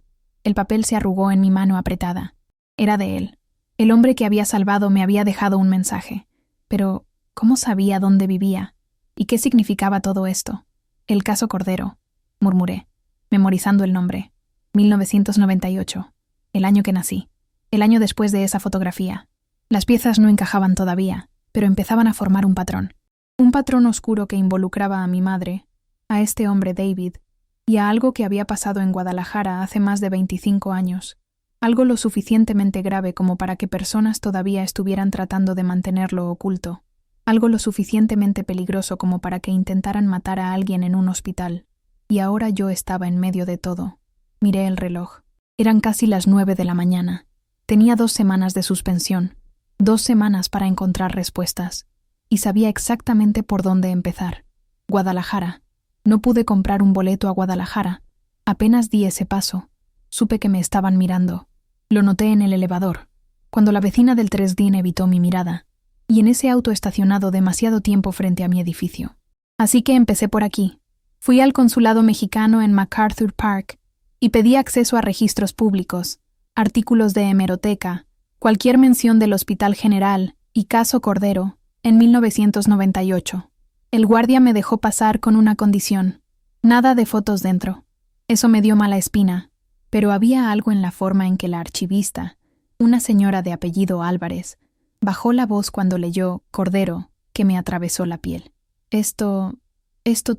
El papel se arrugó en mi mano apretada. Era de él. El hombre que había salvado me había dejado un mensaje. Pero, ¿cómo sabía dónde vivía? ¿Y qué significaba todo esto? El caso Cordero, murmuré, memorizando el nombre. 1998. El año que nací. El año después de esa fotografía. Las piezas no encajaban todavía, pero empezaban a formar un patrón. Un patrón oscuro que involucraba a mi madre, a este hombre David, y a algo que había pasado en Guadalajara hace más de 25 años. Algo lo suficientemente grave como para que personas todavía estuvieran tratando de mantenerlo oculto. Algo lo suficientemente peligroso como para que intentaran matar a alguien en un hospital. Y ahora yo estaba en medio de todo. Miré el reloj. Eran casi las 9 de la mañana. Tenía 2 semanas de suspensión. 2 semanas para encontrar respuestas. Y sabía exactamente por dónde empezar. Guadalajara. No pude comprar un boleto a Guadalajara. Apenas di ese paso. Supe que me estaban mirando. Lo noté en el elevador, cuando la vecina del 3D evitó mi mirada, y en ese auto estacionado demasiado tiempo frente a mi edificio. Así que empecé por aquí. Fui al consulado mexicano en MacArthur Park y pedí acceso a registros públicos, artículos de hemeroteca, cualquier mención del Hospital General y caso Cordero en 1998. El guardia me dejó pasar con una condición: nada de fotos dentro. Eso me dio mala espina, pero había algo en la forma en que la archivista, una señora de apellido Álvarez, bajó la voz cuando leyó Cordero, que me atravesó la piel. Esto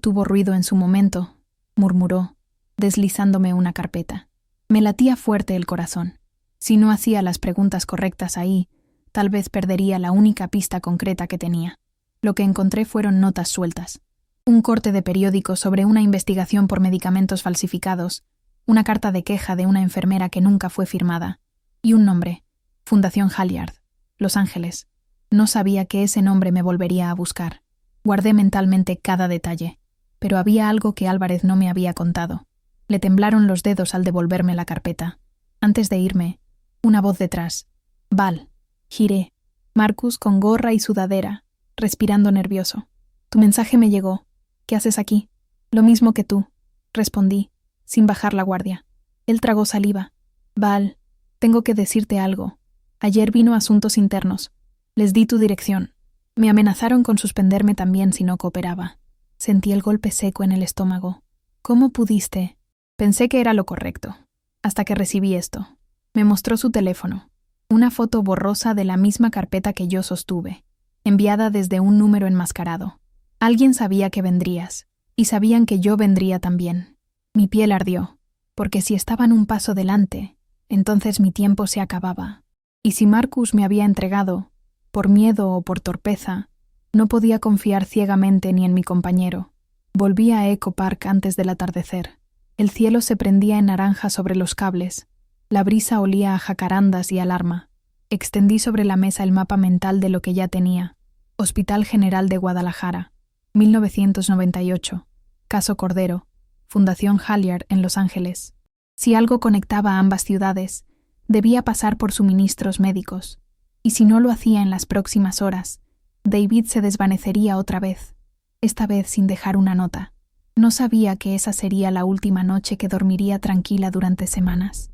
tuvo ruido en su momento, murmuró, deslizándome una carpeta. Me latía fuerte el corazón. Si no hacía las preguntas correctas ahí, tal vez perdería la única pista concreta que tenía. Lo que encontré fueron notas sueltas. Un corte de periódico sobre una investigación por medicamentos falsificados, una carta de queja de una enfermera que nunca fue firmada, y un nombre: Fundación Halliard, Los Ángeles. No sabía que ese nombre me volvería a buscar. Guardé mentalmente cada detalle, pero había algo que Álvarez no me había contado. Le temblaron los dedos al devolverme la carpeta. Antes de irme, una voz detrás: Val. Giré. Marcus con gorra y sudadera, respirando nervioso. Tu mensaje me llegó. ¿Qué haces aquí? Lo mismo que tú, respondí, sin bajar la guardia. Él tragó saliva. Val, tengo que decirte algo. Ayer vino Asuntos Internos. Les di tu dirección. Me amenazaron con suspenderme también si no cooperaba. Sentí el golpe seco en el estómago. ¿Cómo pudiste? Pensé que era lo correcto, hasta que recibí esto. Me mostró su teléfono. Una foto borrosa de la misma carpeta que yo sostuve, enviada desde un número enmascarado. Alguien sabía que vendrías, y sabían que yo vendría también. Mi piel ardió, porque si estaban un paso delante, entonces mi tiempo se acababa. Y si Marcus me había entregado, por miedo o por torpeza, no podía confiar ciegamente ni en mi compañero. Volví a Echo Park antes del atardecer. El cielo se prendía en naranja sobre los cables. La brisa olía a jacarandas y alarma. Extendí sobre la mesa el mapa mental de lo que ya tenía. Hospital General de Guadalajara, 1998. Caso Cordero. Fundación Halliard en Los Ángeles. Si algo conectaba a ambas ciudades, debía pasar por suministros médicos, y si no lo hacía en las próximas horas, David se desvanecería otra vez, esta vez sin dejar una nota. No sabía que esa sería la última noche que dormiría tranquila durante semanas.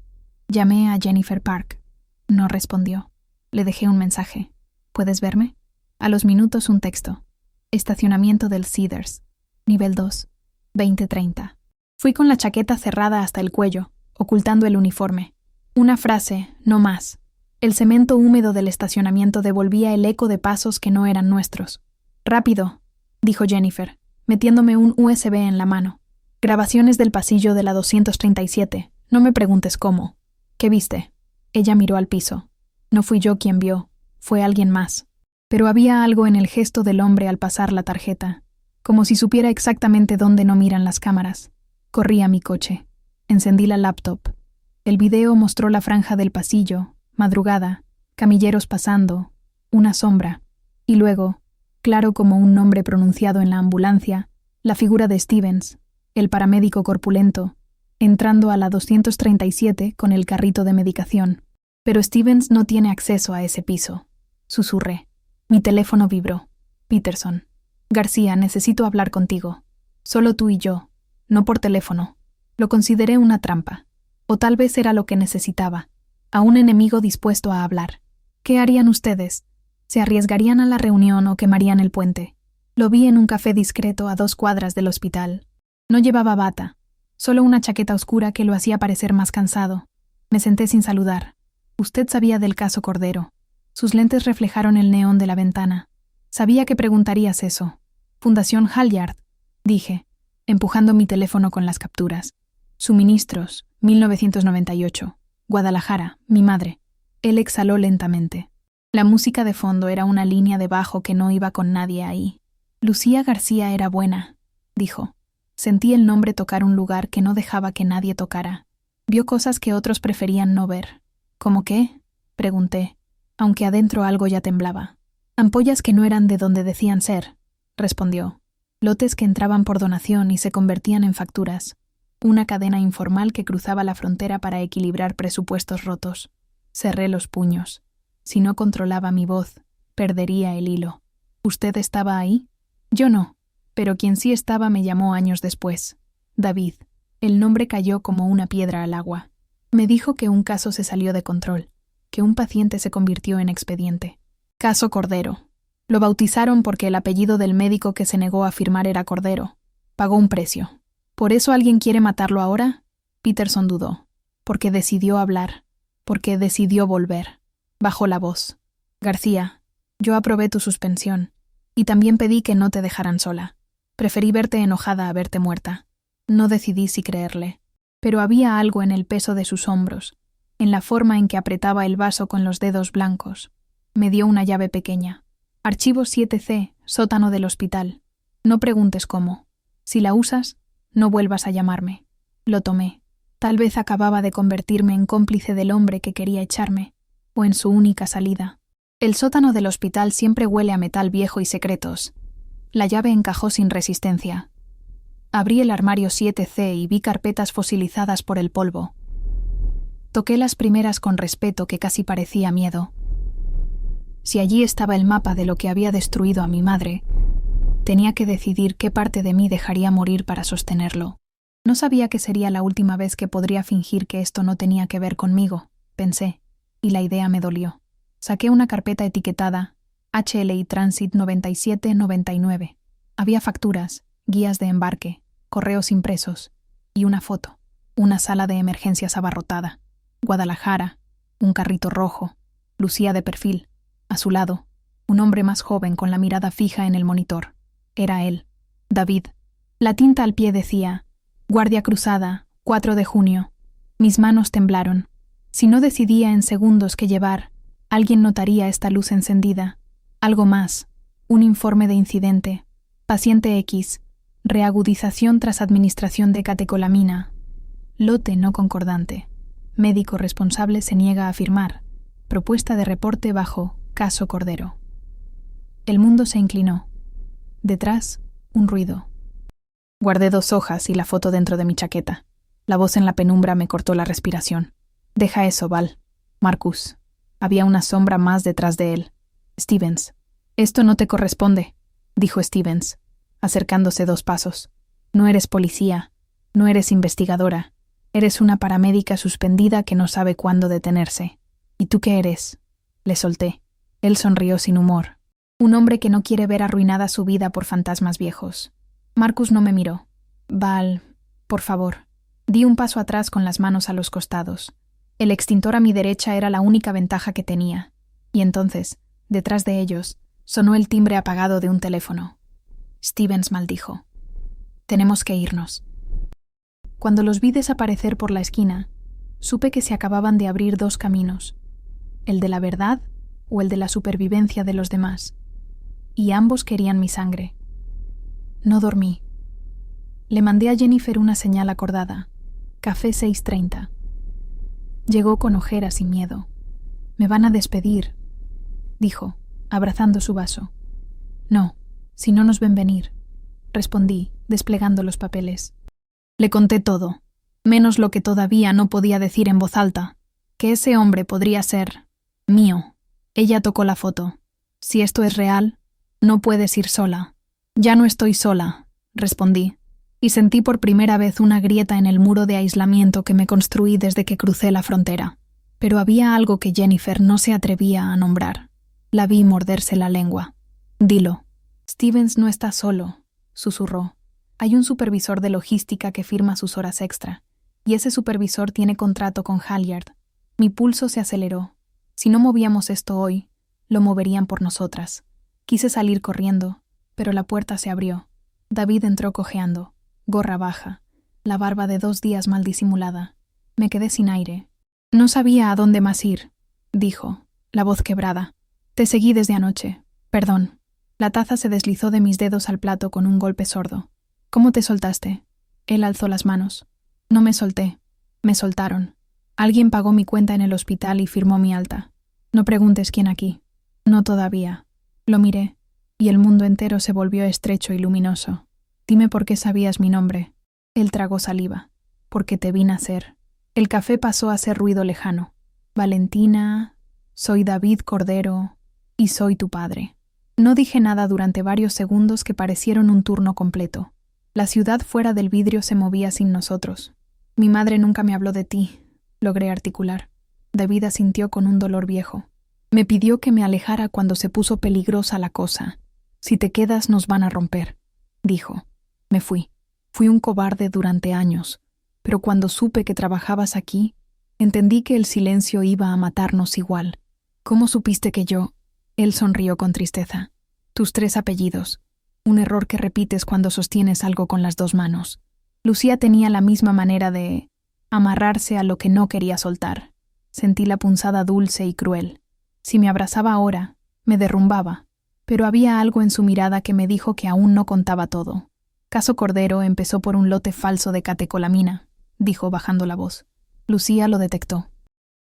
Llamé a Jennifer Park. No respondió. Le dejé un mensaje. ¿Puedes verme? A los minutos un texto. Estacionamiento del Cedars. Nivel 2. 20:30. Fui con la chaqueta cerrada hasta el cuello, ocultando el uniforme. Una frase, no más. El cemento húmedo del estacionamiento devolvía el eco de pasos que no eran nuestros. «Rápido», dijo Jennifer, metiéndome un USB en la mano. «Grabaciones del pasillo de la 237. No me preguntes cómo». «¿Qué viste?» Ella miró al piso. No fui yo quien vio, fue alguien más. Pero había algo en el gesto del hombre al pasar la tarjeta, como si supiera exactamente dónde no miran las cámaras. Corrí a mi coche. Encendí la laptop. El video mostró la franja del pasillo, madrugada, camilleros pasando, una sombra, y luego, claro como un nombre pronunciado en la ambulancia, la figura de Stevens, el paramédico corpulento, entrando a la 237 con el carrito de medicación. Pero Stevens no tiene acceso a ese piso. Susurré. Mi teléfono vibró. Peterson. García, necesito hablar contigo. Solo tú y yo. No por teléfono. Lo consideré una trampa. O tal vez era lo que necesitaba. A un enemigo dispuesto a hablar. ¿Qué harían ustedes? ¿Se arriesgarían a la reunión o quemarían el puente? Lo vi en un café discreto a 2 cuadras del hospital. No llevaba bata. Solo una chaqueta oscura que lo hacía parecer más cansado. Me senté sin saludar. Usted sabía del caso Cordero. Sus lentes reflejaron el neón de la ventana. Sabía que preguntarías eso. Fundación Halyard, dije, empujando mi teléfono con las capturas. Suministros, 1998. Guadalajara, mi madre. Él exhaló lentamente. La música de fondo era una línea de bajo que no iba con nadie ahí. Lucía García era buena, dijo. Sentí el nombre tocar un lugar que no dejaba que nadie tocara. Vio cosas que otros preferían no ver. ¿Cómo qué? Pregunté, aunque adentro algo ya temblaba. Ampollas que no eran de donde decían ser, respondió. Lotes que entraban por donación y se convertían en facturas. Una cadena informal que cruzaba la frontera para equilibrar presupuestos rotos. Cerré los puños. Si no controlaba mi voz, perdería el hilo. ¿Usted estaba ahí? Yo no, pero quien sí estaba me llamó años después. David. El nombre cayó como una piedra al agua. Me dijo que un caso se salió de control, que un paciente se convirtió en expediente. Caso Cordero. Lo bautizaron porque el apellido del médico que se negó a firmar era Cordero. Pagó un precio. ¿Por eso alguien quiere matarlo ahora? Peterson dudó. Porque decidió hablar. Porque decidió volver. Bajó la voz. García, yo aprobé tu suspensión. Y también pedí que no te dejaran sola. Preferí verte enojada a verte muerta. No decidí si creerle. Pero había algo en el peso de sus hombros, en la forma en que apretaba el vaso con los dedos blancos. Me dio una llave pequeña. Archivo 7C, sótano del hospital. No preguntes cómo. Si la usas, no vuelvas a llamarme. Lo tomé. Tal vez acababa de convertirme en cómplice del hombre que quería echarme, o en su única salida. El sótano del hospital siempre huele a metal viejo y secretos. La llave encajó sin resistencia. Abrí el armario 7C y vi carpetas fosilizadas por el polvo. Toqué las primeras con respeto que casi parecía miedo. Si allí estaba el mapa de lo que había destruido a mi madre, tenía que decidir qué parte de mí dejaría morir para sostenerlo. No sabía que sería la última vez que podría fingir que esto no tenía que ver conmigo, pensé, y la idea me dolió. Saqué una carpeta etiquetada HLI Transit 9799. Había facturas, guías de embarque, correos impresos y una foto. Una sala de emergencias abarrotada. Guadalajara, un carrito rojo, Lucía de perfil. A su lado, un hombre más joven con la mirada fija en el monitor. Era él, David. La tinta al pie decía, Guardia Cruzada, 4 de junio. Mis manos temblaron. Si no decidía en segundos qué llevar, alguien notaría esta luz encendida. Algo más, un informe de incidente. Paciente X, reagudización tras administración de catecolamina. Lote no concordante. Médico responsable se niega a firmar. Propuesta de reporte bajo caso Cordero. El mundo se inclinó. Detrás, un ruido. Guardé 2 hojas y la foto dentro de mi chaqueta. La voz en la penumbra me cortó la respiración. Deja eso, Val. Marcus. Había una sombra más detrás de él. Stevens. Esto no te corresponde, dijo Stevens, acercándose 2 pasos. No eres policía, no eres investigadora. Eres una paramédica suspendida que no sabe cuándo detenerse. ¿Y tú qué eres? Le solté. Él sonrió sin humor. Un hombre que no quiere ver arruinada su vida por fantasmas viejos. Marcus no me miró. Val, por favor. Di un paso atrás con las manos a los costados. El extintor a mi derecha era la única ventaja que tenía. Y entonces, detrás de ellos, sonó el timbre apagado de un teléfono. Stevens maldijo. Tenemos que irnos. Cuando los vi desaparecer por la esquina, supe que se acababan de abrir 2 caminos, el de la verdad o el de la supervivencia de los demás, y ambos querían mi sangre. No dormí. Le mandé a Jennifer una señal acordada, café 6:30. Llegó con ojeras y miedo. «Me van a despedir», dijo, abrazando su vaso. «No, si no nos ven venir», respondí, desplegando los papeles. Le conté todo, menos lo que todavía no podía decir en voz alta, que ese hombre podría ser mío. Ella tocó la foto. «Si esto es real, no puedes ir sola». «Ya no estoy sola», respondí, y sentí por primera vez una grieta en el muro de aislamiento que me construí desde que crucé la frontera. Pero había algo que Jennifer no se atrevía a nombrar. La vi morderse la lengua. «Dilo». «Stevens no está solo», susurró. «Hay un supervisor de logística que firma sus horas extra, y ese supervisor tiene contrato con Halyard». Mi pulso se aceleró. Si no movíamos esto hoy, lo moverían por nosotras. Quise salir corriendo, pero la puerta se abrió. David entró cojeando, gorra baja, la barba de 2 días mal disimulada. Me quedé sin aire. «No sabía a dónde más ir», dijo, la voz quebrada. «Te seguí desde anoche. Perdón». La taza se deslizó de mis dedos al plato con un golpe sordo. «¿Cómo te soltaste?» Él alzó las manos. «No me solté. Me soltaron. Alguien pagó mi cuenta en el hospital y firmó mi alta. No preguntes quién aquí». «No todavía». Lo miré, y el mundo entero se volvió estrecho y luminoso. «Dime por qué sabías mi nombre». Él tragó saliva. «Porque te vi nacer». El café pasó a ser ruido lejano. «Valentina, soy David Cordero, y soy tu padre». No dije nada durante varios segundos que parecieron un turno completo. La ciudad fuera del vidrio se movía sin nosotros. «Mi madre nunca me habló de ti», logré articular. David asintió con un dolor viejo. «Me pidió que me alejara cuando se puso peligrosa la cosa. Si te quedas nos van a romper», dijo. Me fui. Fui un cobarde durante años, pero cuando supe que trabajabas aquí, entendí que el silencio iba a matarnos igual. «¿Cómo supiste que yo...?» Él sonrió con tristeza. «Tus 3 apellidos. Un error que repites cuando sostienes algo con las 2 manos». Lucía tenía la misma manera de amarrarse a lo que no quería soltar. Sentí la punzada dulce y cruel. Si me abrazaba ahora, me derrumbaba, pero había algo en su mirada que me dijo que aún no contaba todo. «Caso Cordero empezó por un lote falso de catecolamina», dijo bajando la voz. Lucía lo detectó.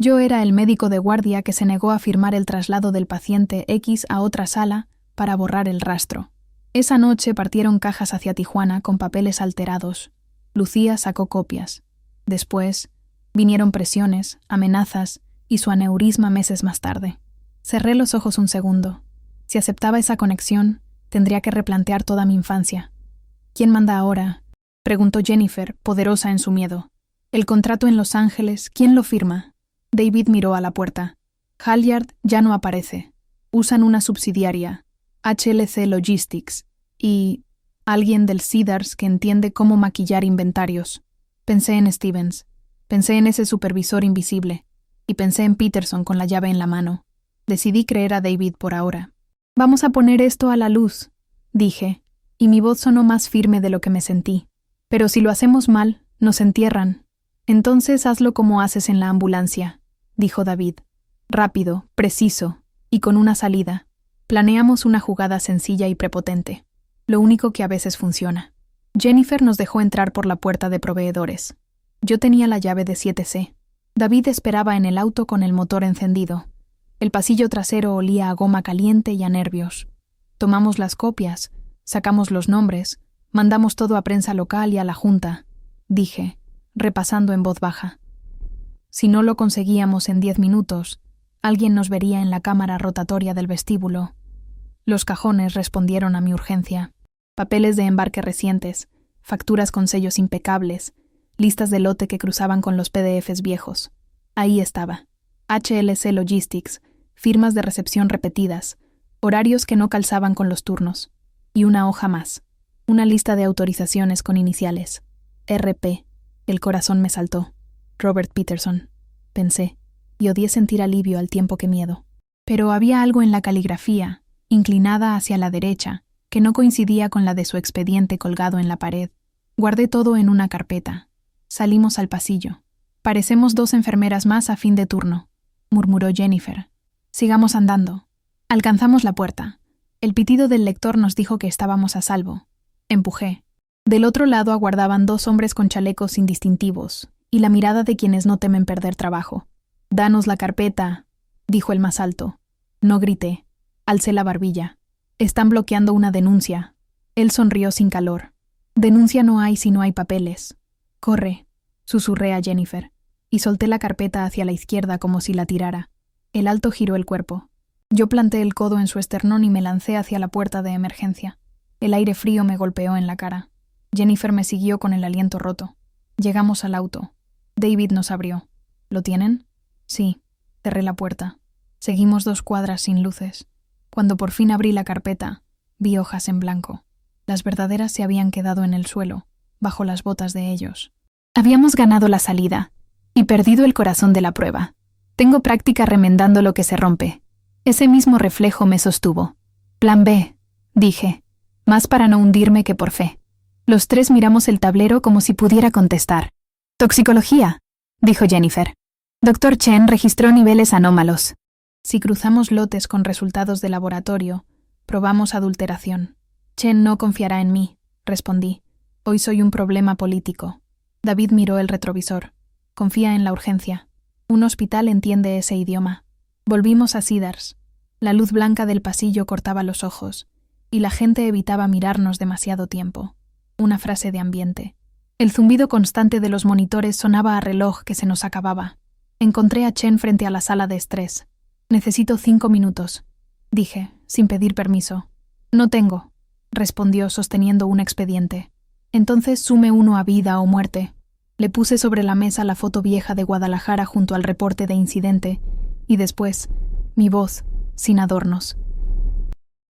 Yo era el médico de guardia que se negó a firmar el traslado del paciente X a otra sala para borrar el rastro. Esa noche partieron cajas hacia Tijuana con papeles alterados. Lucía sacó copias. Después vinieron presiones, amenazas y su aneurisma meses más tarde. Cerré los ojos un segundo. Si aceptaba esa conexión, tendría que replantear toda mi infancia. «¿Quién manda ahora?», preguntó Jennifer, poderosa en su miedo. «El contrato en Los Ángeles, ¿quién lo firma?» David miró a la puerta. «Halyard ya no aparece. Usan una subsidiaria, HLC Logistics, y alguien del Cedars que entiende cómo maquillar inventarios». Pensé en Stevens. Pensé en ese supervisor invisible. Y pensé en Peterson con la llave en la mano. Decidí creer a David por ahora. «Vamos a poner esto a la luz», dije, y mi voz sonó más firme de lo que me sentí. «Pero si lo hacemos mal, nos entierran». «Entonces hazlo como haces en la ambulancia», dijo David. «Rápido, preciso, y con una salida. Planeamos una jugada sencilla y prepotente. Lo único que a veces funciona». Jennifer nos dejó entrar por la puerta de proveedores. Yo tenía la llave de 7C. David esperaba en el auto con el motor encendido. El pasillo trasero olía a goma caliente y a nervios. Tomamos las copias, sacamos los nombres, mandamos todo a prensa local y a la junta. Dije, repasando en voz baja. Si no lo conseguíamos en 10 minutos, alguien nos vería en la cámara rotatoria del vestíbulo. Los cajones respondieron a mi urgencia. Papeles de embarque recientes, facturas con sellos impecables, listas de lote que cruzaban con los PDFs viejos. Ahí estaba. HLC Logistics, firmas de recepción repetidas, horarios que no calzaban con los turnos. Y una hoja más. Una lista de autorizaciones con iniciales. RP. El corazón me saltó. Robert Peterson. Pensé, y odié sentir alivio al tiempo que miedo. Pero había algo en la caligrafía, inclinada hacia la derecha, que no coincidía con la de su expediente colgado en la pared. Guardé todo en una carpeta. Salimos al pasillo. Parecemos 2 enfermeras más a fin de turno, murmuró Jennifer. Sigamos andando. Alcanzamos la puerta. El pitido del lector nos dijo que estábamos a salvo. Empujé. Del otro lado aguardaban 2 hombres con chalecos indistintivos y la mirada de quienes no temen perder trabajo. «Danos la carpeta», dijo el más alto. No grité. Alcé la barbilla. «Están bloqueando una denuncia». Él sonrió sin calor. «Denuncia no hay si no hay papeles». «Corre», susurré a Jennifer, y solté la carpeta hacia la izquierda como si la tirara. El alto giró el cuerpo. Yo planté el codo en su esternón y me lancé hacia la puerta de emergencia. El aire frío me golpeó en la cara. Jennifer me siguió con el aliento roto. Llegamos al auto. David nos abrió. ¿Lo tienen? Sí. Cerré la puerta. Seguimos 2 cuadras sin luces. Cuando por fin abrí la carpeta, vi hojas en blanco. Las verdaderas se habían quedado en el suelo, bajo las botas de ellos. Habíamos ganado la salida y perdido el corazón de la prueba. Tengo práctica remendando lo que se rompe. Ese mismo reflejo me sostuvo. Plan B, dije, más para no hundirme que por fe. Los 3 miramos el tablero como si pudiera contestar. Toxicología, dijo Jennifer. Dr. Chen registró niveles anómalos. Si cruzamos lotes con resultados de laboratorio, probamos adulteración. Chen no confiará en mí, respondí. Hoy soy un problema político. David miró el retrovisor. Confía en la urgencia. Un hospital entiende ese idioma. Volvimos a Cedars. La luz blanca del pasillo cortaba los ojos, y la gente evitaba mirarnos demasiado tiempo. Una frase de ambiente. El zumbido constante de los monitores sonaba a reloj que se nos acababa. Encontré a Chen frente a la sala de estrés. «Necesito 5 minutos», dije, sin pedir permiso. «No tengo», respondió sosteniendo un expediente. «Entonces sume uno a vida o muerte». Le puse sobre la mesa la foto vieja de Guadalajara junto al reporte de incidente, y después, mi voz, sin adornos.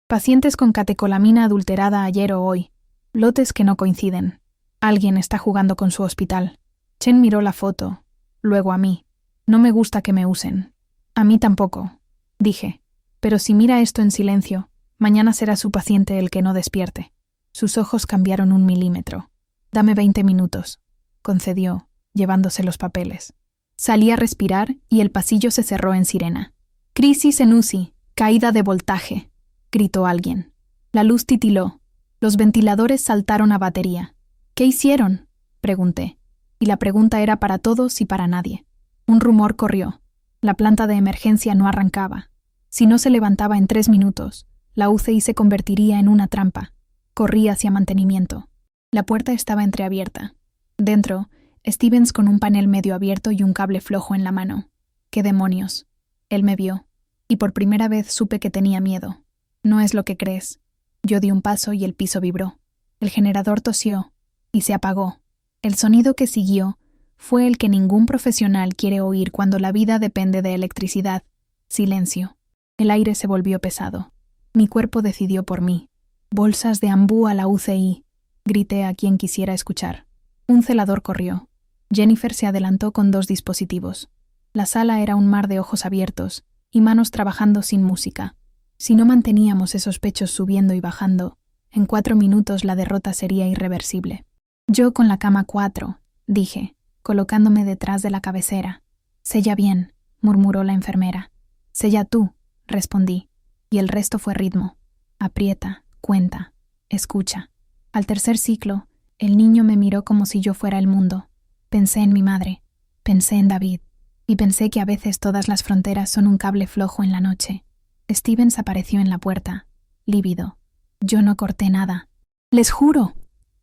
Pacientes con catecolamina adulterada ayer o hoy. Lotes que no coinciden. Alguien está jugando con su hospital. Chen miró la foto, luego a mí. No me gusta que me usen. A mí tampoco, dije. Pero si mira esto en silencio, mañana será su paciente el que no despierte. Sus ojos cambiaron 1 milímetro. «Dame 20 minutos», concedió, llevándose los papeles. Salí a respirar y el pasillo se cerró en sirena. «Crisis en UCI, caída de voltaje», gritó alguien. La luz titiló. Los ventiladores saltaron a batería. «¿Qué hicieron?», pregunté. Y la pregunta era para todos y para nadie. Un rumor corrió. La planta de emergencia no arrancaba. Si no se levantaba en 3 minutos, la UCI se convertiría en una trampa. Corrí hacia mantenimiento. La puerta estaba entreabierta. Dentro, Stevens con un panel medio abierto y un cable flojo en la mano. «¿Qué demonios?». Él me vio, y por primera vez supe que tenía miedo. «No es lo que crees». Yo di un paso y el piso vibró. El generador tosió, y se apagó. El sonido que siguió fue el que ningún profesional quiere oír cuando la vida depende de electricidad. Silencio. El aire se volvió pesado. Mi cuerpo decidió por mí. «Bolsas de ambú a la UCI», grité a quien quisiera escuchar. Un celador corrió. Jennifer se adelantó con 2 dispositivos. La sala era un mar de ojos abiertos y manos trabajando sin música. Si no manteníamos esos pechos subiendo y bajando, en 4 minutos la derrota sería irreversible. «Yo con la cama 4», dije, colocándome detrás de la cabecera. «Sella bien», murmuró la enfermera. «Sella tú», respondí, y el resto fue ritmo. Aprieta, cuenta, escucha. Al 3er ciclo, el niño me miró como si yo fuera el mundo. Pensé en mi madre, pensé en David, y pensé que a veces todas las fronteras son un cable flojo en la noche. Stevens apareció en la puerta, lívido. Yo no corté nada. «Les juro».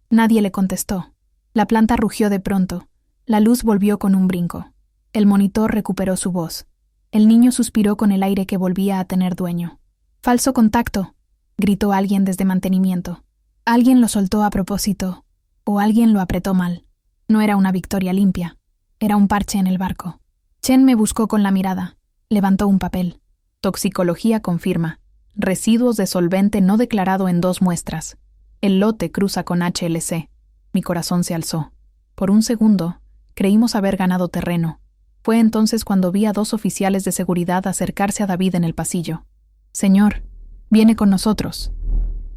Nadie le contestó. La planta rugió de pronto, La luz volvió con un brinco. El monitor recuperó su voz. El niño suspiró con el aire que volvía a tener dueño. «¡Falso contacto!», gritó alguien desde mantenimiento. Alguien lo soltó a propósito, o alguien lo apretó mal. No era una victoria limpia. Era un parche en el barco. Chen me buscó con la mirada. Levantó un papel. Toxicología confirma. Residuos de solvente no declarado en 2 muestras. El lote cruza con HLC. Mi corazón se alzó. Por un segundo, creímos haber ganado terreno. Fue entonces cuando vi a 2 oficiales de seguridad acercarse a David en el pasillo. «Señor, viene con nosotros».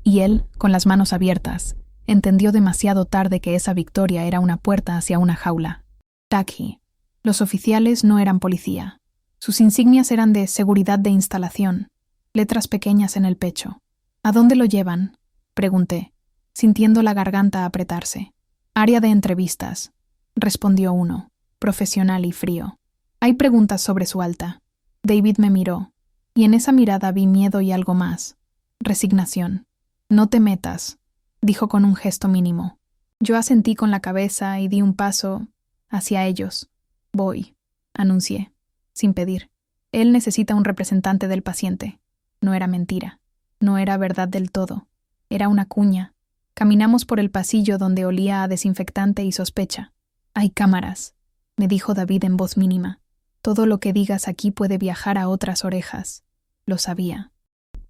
Y él, con las manos abiertas, entendió demasiado tarde que esa victoria era una puerta hacia una jaula. Taki. Los oficiales no eran policía. Sus insignias eran de seguridad de instalación, letras pequeñas en el pecho. «¿A dónde lo llevan?», pregunté, sintiendo la garganta apretarse. «Área de entrevistas», respondió uno, profesional y frío. «Hay preguntas sobre su alta». David me miró, y en esa mirada vi miedo y algo más. Resignación. «No te metas», dijo con un gesto mínimo. Yo asentí con la cabeza y di un paso hacia ellos. «Voy», anuncié, sin pedir. Él necesita un representante del paciente. No era mentira. No era verdad del todo. Era una cuña. Caminamos por el pasillo donde olía a desinfectante y sospecha. «Hay cámaras», me dijo David en voz mínima. «Todo lo que digas aquí puede viajar a otras orejas». Lo sabía.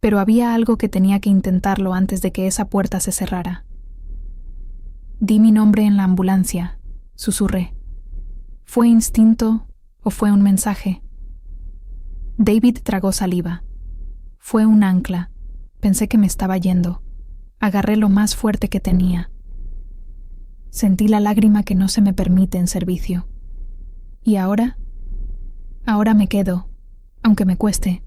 Pero había algo que tenía que intentarlo antes de que esa puerta se cerrara. «Di mi nombre en la ambulancia», susurré. ¿Fue instinto o fue un mensaje? David tragó saliva. Fue un ancla. Pensé que me estaba yendo. Agarré lo más fuerte que tenía. Sentí la lágrima que no se me permite en servicio. ¿Y ahora? Ahora me quedo, aunque me cueste.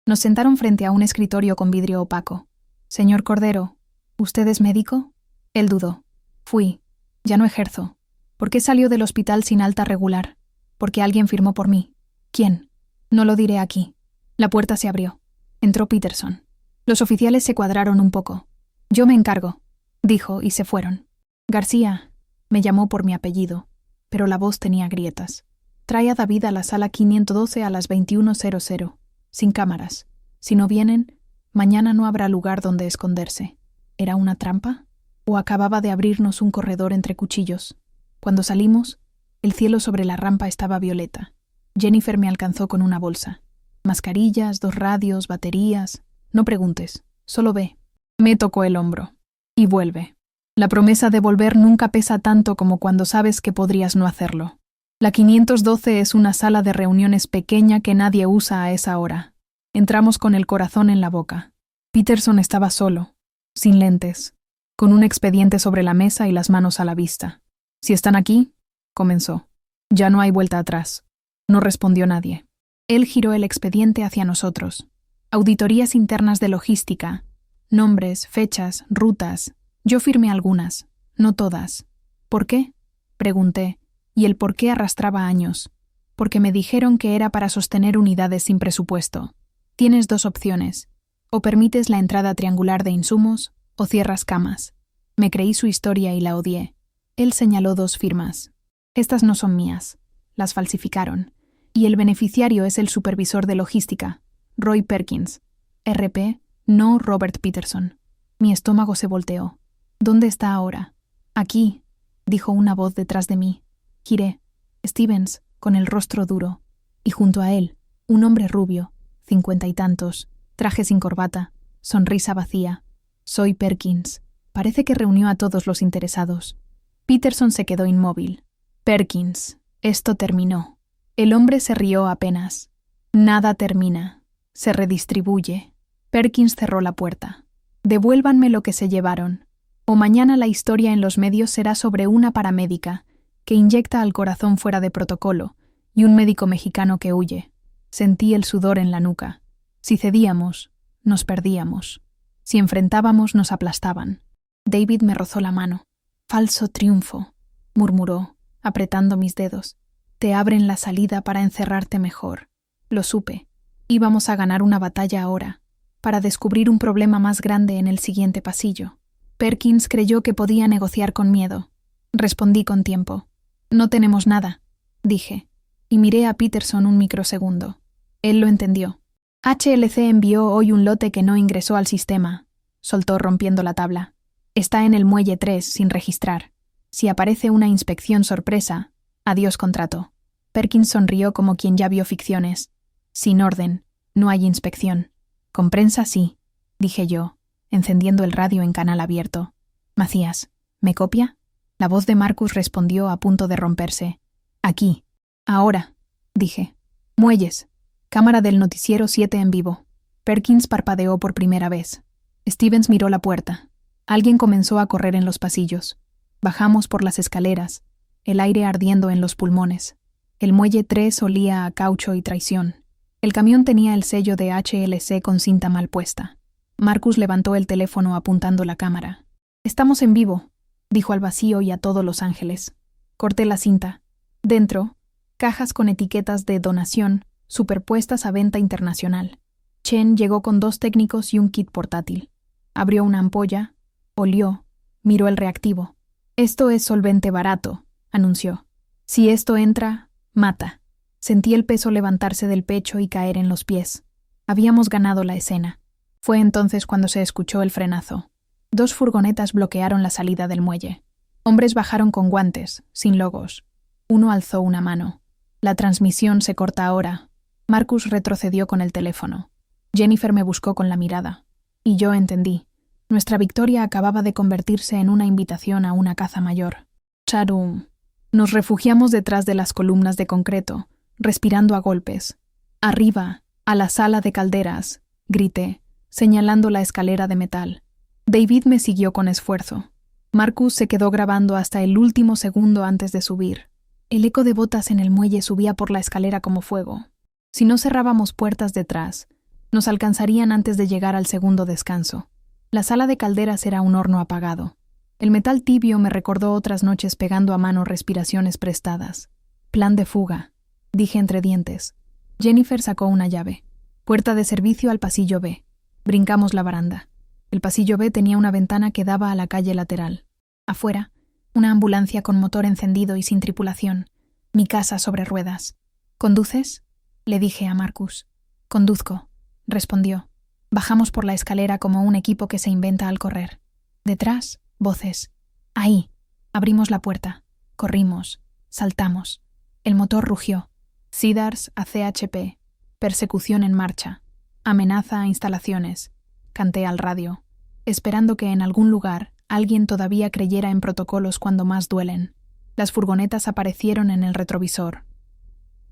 Nos sentaron frente a un escritorio con vidrio opaco. «Señor Cordero, ¿usted es médico?». Él dudó. «Fui. Ya no ejerzo». «¿Por qué salió del hospital sin alta regular?». «Porque alguien firmó por mí». «¿Quién?». «No lo diré aquí». La puerta se abrió. Entró Peterson. Los oficiales se cuadraron un poco. «Yo me encargo», dijo, y se fueron. «García», me llamó por mi apellido, pero la voz tenía grietas. «Trae a David a la sala 512 a las 21:00, sin cámaras. Si no vienen, mañana no habrá lugar donde esconderse». ¿Era una trampa? ¿O acababa de abrirnos un corredor entre cuchillos? Cuando salimos, el cielo sobre la rampa estaba violeta. Jennifer me alcanzó con una bolsa. Mascarillas, 2 radios, baterías. «No preguntes, solo ve». Me tocó el hombro. «Y vuelve». La promesa de volver nunca pesa tanto como cuando sabes que podrías no hacerlo. La 512 es una sala de reuniones pequeña que nadie usa a esa hora. Entramos con el corazón en la boca. Peterson estaba solo, sin lentes, con un expediente sobre la mesa y las manos a la vista. «Si están aquí», comenzó. «Ya no hay vuelta atrás». No respondió nadie. Él giró el expediente hacia nosotros. Auditorías internas de logística. Nombres, fechas, rutas. Yo firmé algunas, no todas. ¿Por qué?, pregunté, y el por qué arrastraba años. Porque me dijeron que era para sostener unidades sin presupuesto. Tienes 2 opciones. O permites la entrada triangular de insumos, o cierras camas. Me creí su historia y la odié. Él señaló 2 firmas. «Estas no son mías. Las falsificaron. Y el beneficiario es el supervisor de logística, Roy Perkins. RP, no Robert Peterson». Mi estómago se volteó. «¿Dónde está ahora?». «Aquí», dijo una voz detrás de mí. Giré. Stevens, con el rostro duro. Y junto a él, un hombre rubio, 50 y tantos, traje sin corbata, sonrisa vacía. «Soy Perkins». Parece que reunió a todos los interesados. Peterson se quedó inmóvil. «Perkins, esto terminó». El hombre se rió apenas. «Nada termina. Se redistribuye». Perkins cerró la puerta. «Devuélvanme lo que se llevaron. O mañana la historia en los medios será sobre una paramédica que inyecta al corazón fuera de protocolo y un médico mexicano que huye». Sentí el sudor en la nuca. Si cedíamos, nos perdíamos. Si enfrentábamos, nos aplastaban. David me rozó la mano. «Falso triunfo», murmuró, apretando mis dedos. «Te abren la salida para encerrarte mejor». Lo supe. Íbamos a ganar una batalla ahora, para descubrir un problema más grande en el siguiente pasillo. Perkins creyó que podía negociar con miedo. Respondí con tiempo. No tenemos nada, dije, y miré a Peterson un microsegundo. Él lo entendió. HLC envió hoy un lote que no ingresó al sistema, soltó rompiendo la tabla. Está en el muelle 3 sin registrar. Si aparece una inspección sorpresa, adiós contrato. Perkins sonrió como quien ya vio ficciones. Sin orden, no hay inspección. Con prensa sí, dije yo, encendiendo el radio en canal abierto. Macías, ¿me copia? La voz de Marcus respondió a punto de romperse. Aquí. Ahora, dije. Muelles. Cámara del noticiero 7 en vivo. Perkins parpadeó por primera vez. Stevens miró la puerta. Alguien comenzó a correr en los pasillos. Bajamos por las escaleras, el aire ardiendo en los pulmones. El muelle 3 olía a caucho y traición. El camión tenía el sello de HLC con cinta mal puesta. Marcus levantó el teléfono apuntando la cámara. «Estamos en vivo», dijo al vacío y a todos los ángeles. Corté la cinta. Dentro, cajas con etiquetas de donación superpuestas a venta internacional. Chen llegó con 2 técnicos y un kit portátil. Abrió una ampolla, olió, miró el reactivo. «Esto es solvente barato», anunció. «Si esto entra, mata». Sentí el peso levantarse del pecho y caer en los pies. Habíamos ganado la escena. Fue entonces cuando se escuchó el frenazo. 2 furgonetas bloquearon la salida del muelle. Hombres bajaron con guantes, sin logos. Uno alzó una mano. «La transmisión se corta ahora». Marcus retrocedió con el teléfono. Jennifer me buscó con la mirada. Y yo entendí. Nuestra victoria acababa de convertirse en una invitación a una caza mayor. Charum. Nos refugiamos detrás de las columnas de concreto, respirando a golpes. «Arriba, a la sala de calderas», grité, señalando la escalera de metal. David me siguió con esfuerzo. Marcus se quedó grabando hasta el último segundo antes de subir. El eco de botas en el muelle subía por la escalera como fuego. Si no cerrábamos puertas detrás, nos alcanzarían antes de llegar al segundo descanso. La sala de calderas era un horno apagado. El metal tibio me recordó otras noches pegando a mano respiraciones prestadas. «Plan de fuga», dije entre dientes. Jennifer sacó una llave. «Puerta de servicio al pasillo B». Brincamos la baranda. El pasillo B tenía una ventana que daba a la calle lateral. Afuera, una ambulancia con motor encendido y sin tripulación. Mi casa sobre ruedas. «¿Conduces?», le dije a Marcus. «Conduzco», respondió. Bajamos por la escalera como un equipo que se inventa al correr. Detrás, voces. «Ahí». Abrimos la puerta. Corrimos. Saltamos. El motor rugió. Cedars a CHP. Persecución en marcha. Amenaza a instalaciones. Canté al radio, esperando que en algún lugar alguien todavía creyera en protocolos cuando más duelen. Las furgonetas aparecieron en el retrovisor.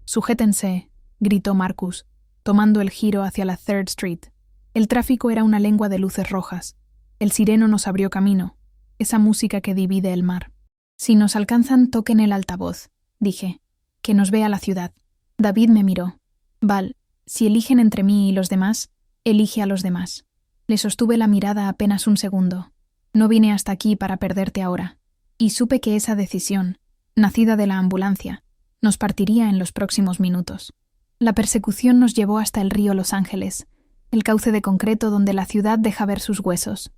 «Sujétense», gritó Marcus, tomando el giro hacia la 3rd Street. El tráfico era una lengua de luces rojas. El sireno nos abrió camino, esa música que divide el mar. «Si nos alcanzan, toquen el altavoz», dije. «Que nos vea la ciudad». David me miró. «Val, si eligen entre mí y los demás, elige a los demás». Le sostuve la mirada apenas un segundo. No vine hasta aquí para perderte ahora. Y supe que esa decisión, nacida de la ambulancia, nos partiría en los próximos minutos. La persecución nos llevó hasta el río Los Ángeles, el cauce de concreto donde la ciudad deja ver sus huesos.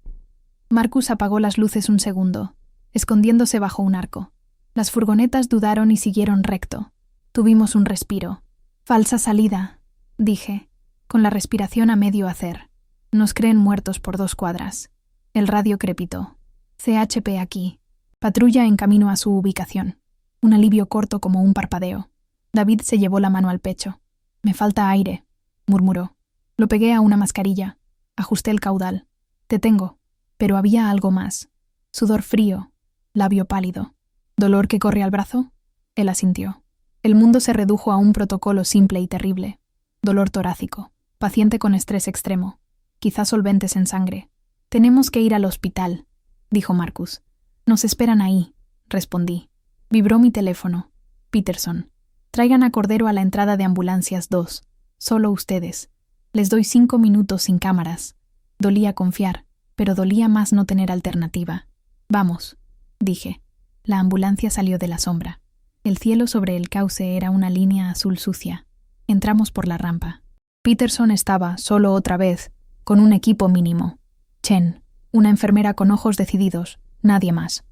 Marcus apagó las luces un segundo, escondiéndose bajo un arco. Las furgonetas dudaron y siguieron recto. Tuvimos un respiro. «Falsa salida», dije, con la respiración a medio hacer. «Nos creen muertos por 2 cuadras». El radio crepitó. «CHP aquí. Patrulla en camino a su ubicación». Un alivio corto como un parpadeo. David se llevó la mano al pecho. «Me falta aire», murmuró. Lo pegué a una mascarilla. Ajusté el caudal. «Te tengo». Pero había algo más. Sudor frío. Labio pálido. «¿Dolor que corre al brazo?». Él asintió. El mundo se redujo a un protocolo simple y terrible. Dolor torácico. Paciente con estrés extremo. Quizás solventes en sangre. «Tenemos que ir al hospital», dijo Marcus. «Nos esperan ahí», respondí. Vibró mi teléfono. Peterson. «Traigan a Cordero a la entrada de ambulancias 2. Solo ustedes. Les doy 5 minutos sin cámaras». Dolía confiar, pero dolía más no tener alternativa. «Vamos», dije. La ambulancia salió de la sombra. El cielo sobre el cauce era una línea azul sucia. Entramos por la rampa. Peterson estaba, solo otra vez, con un equipo mínimo. Chen, una enfermera con ojos decididos, nadie más.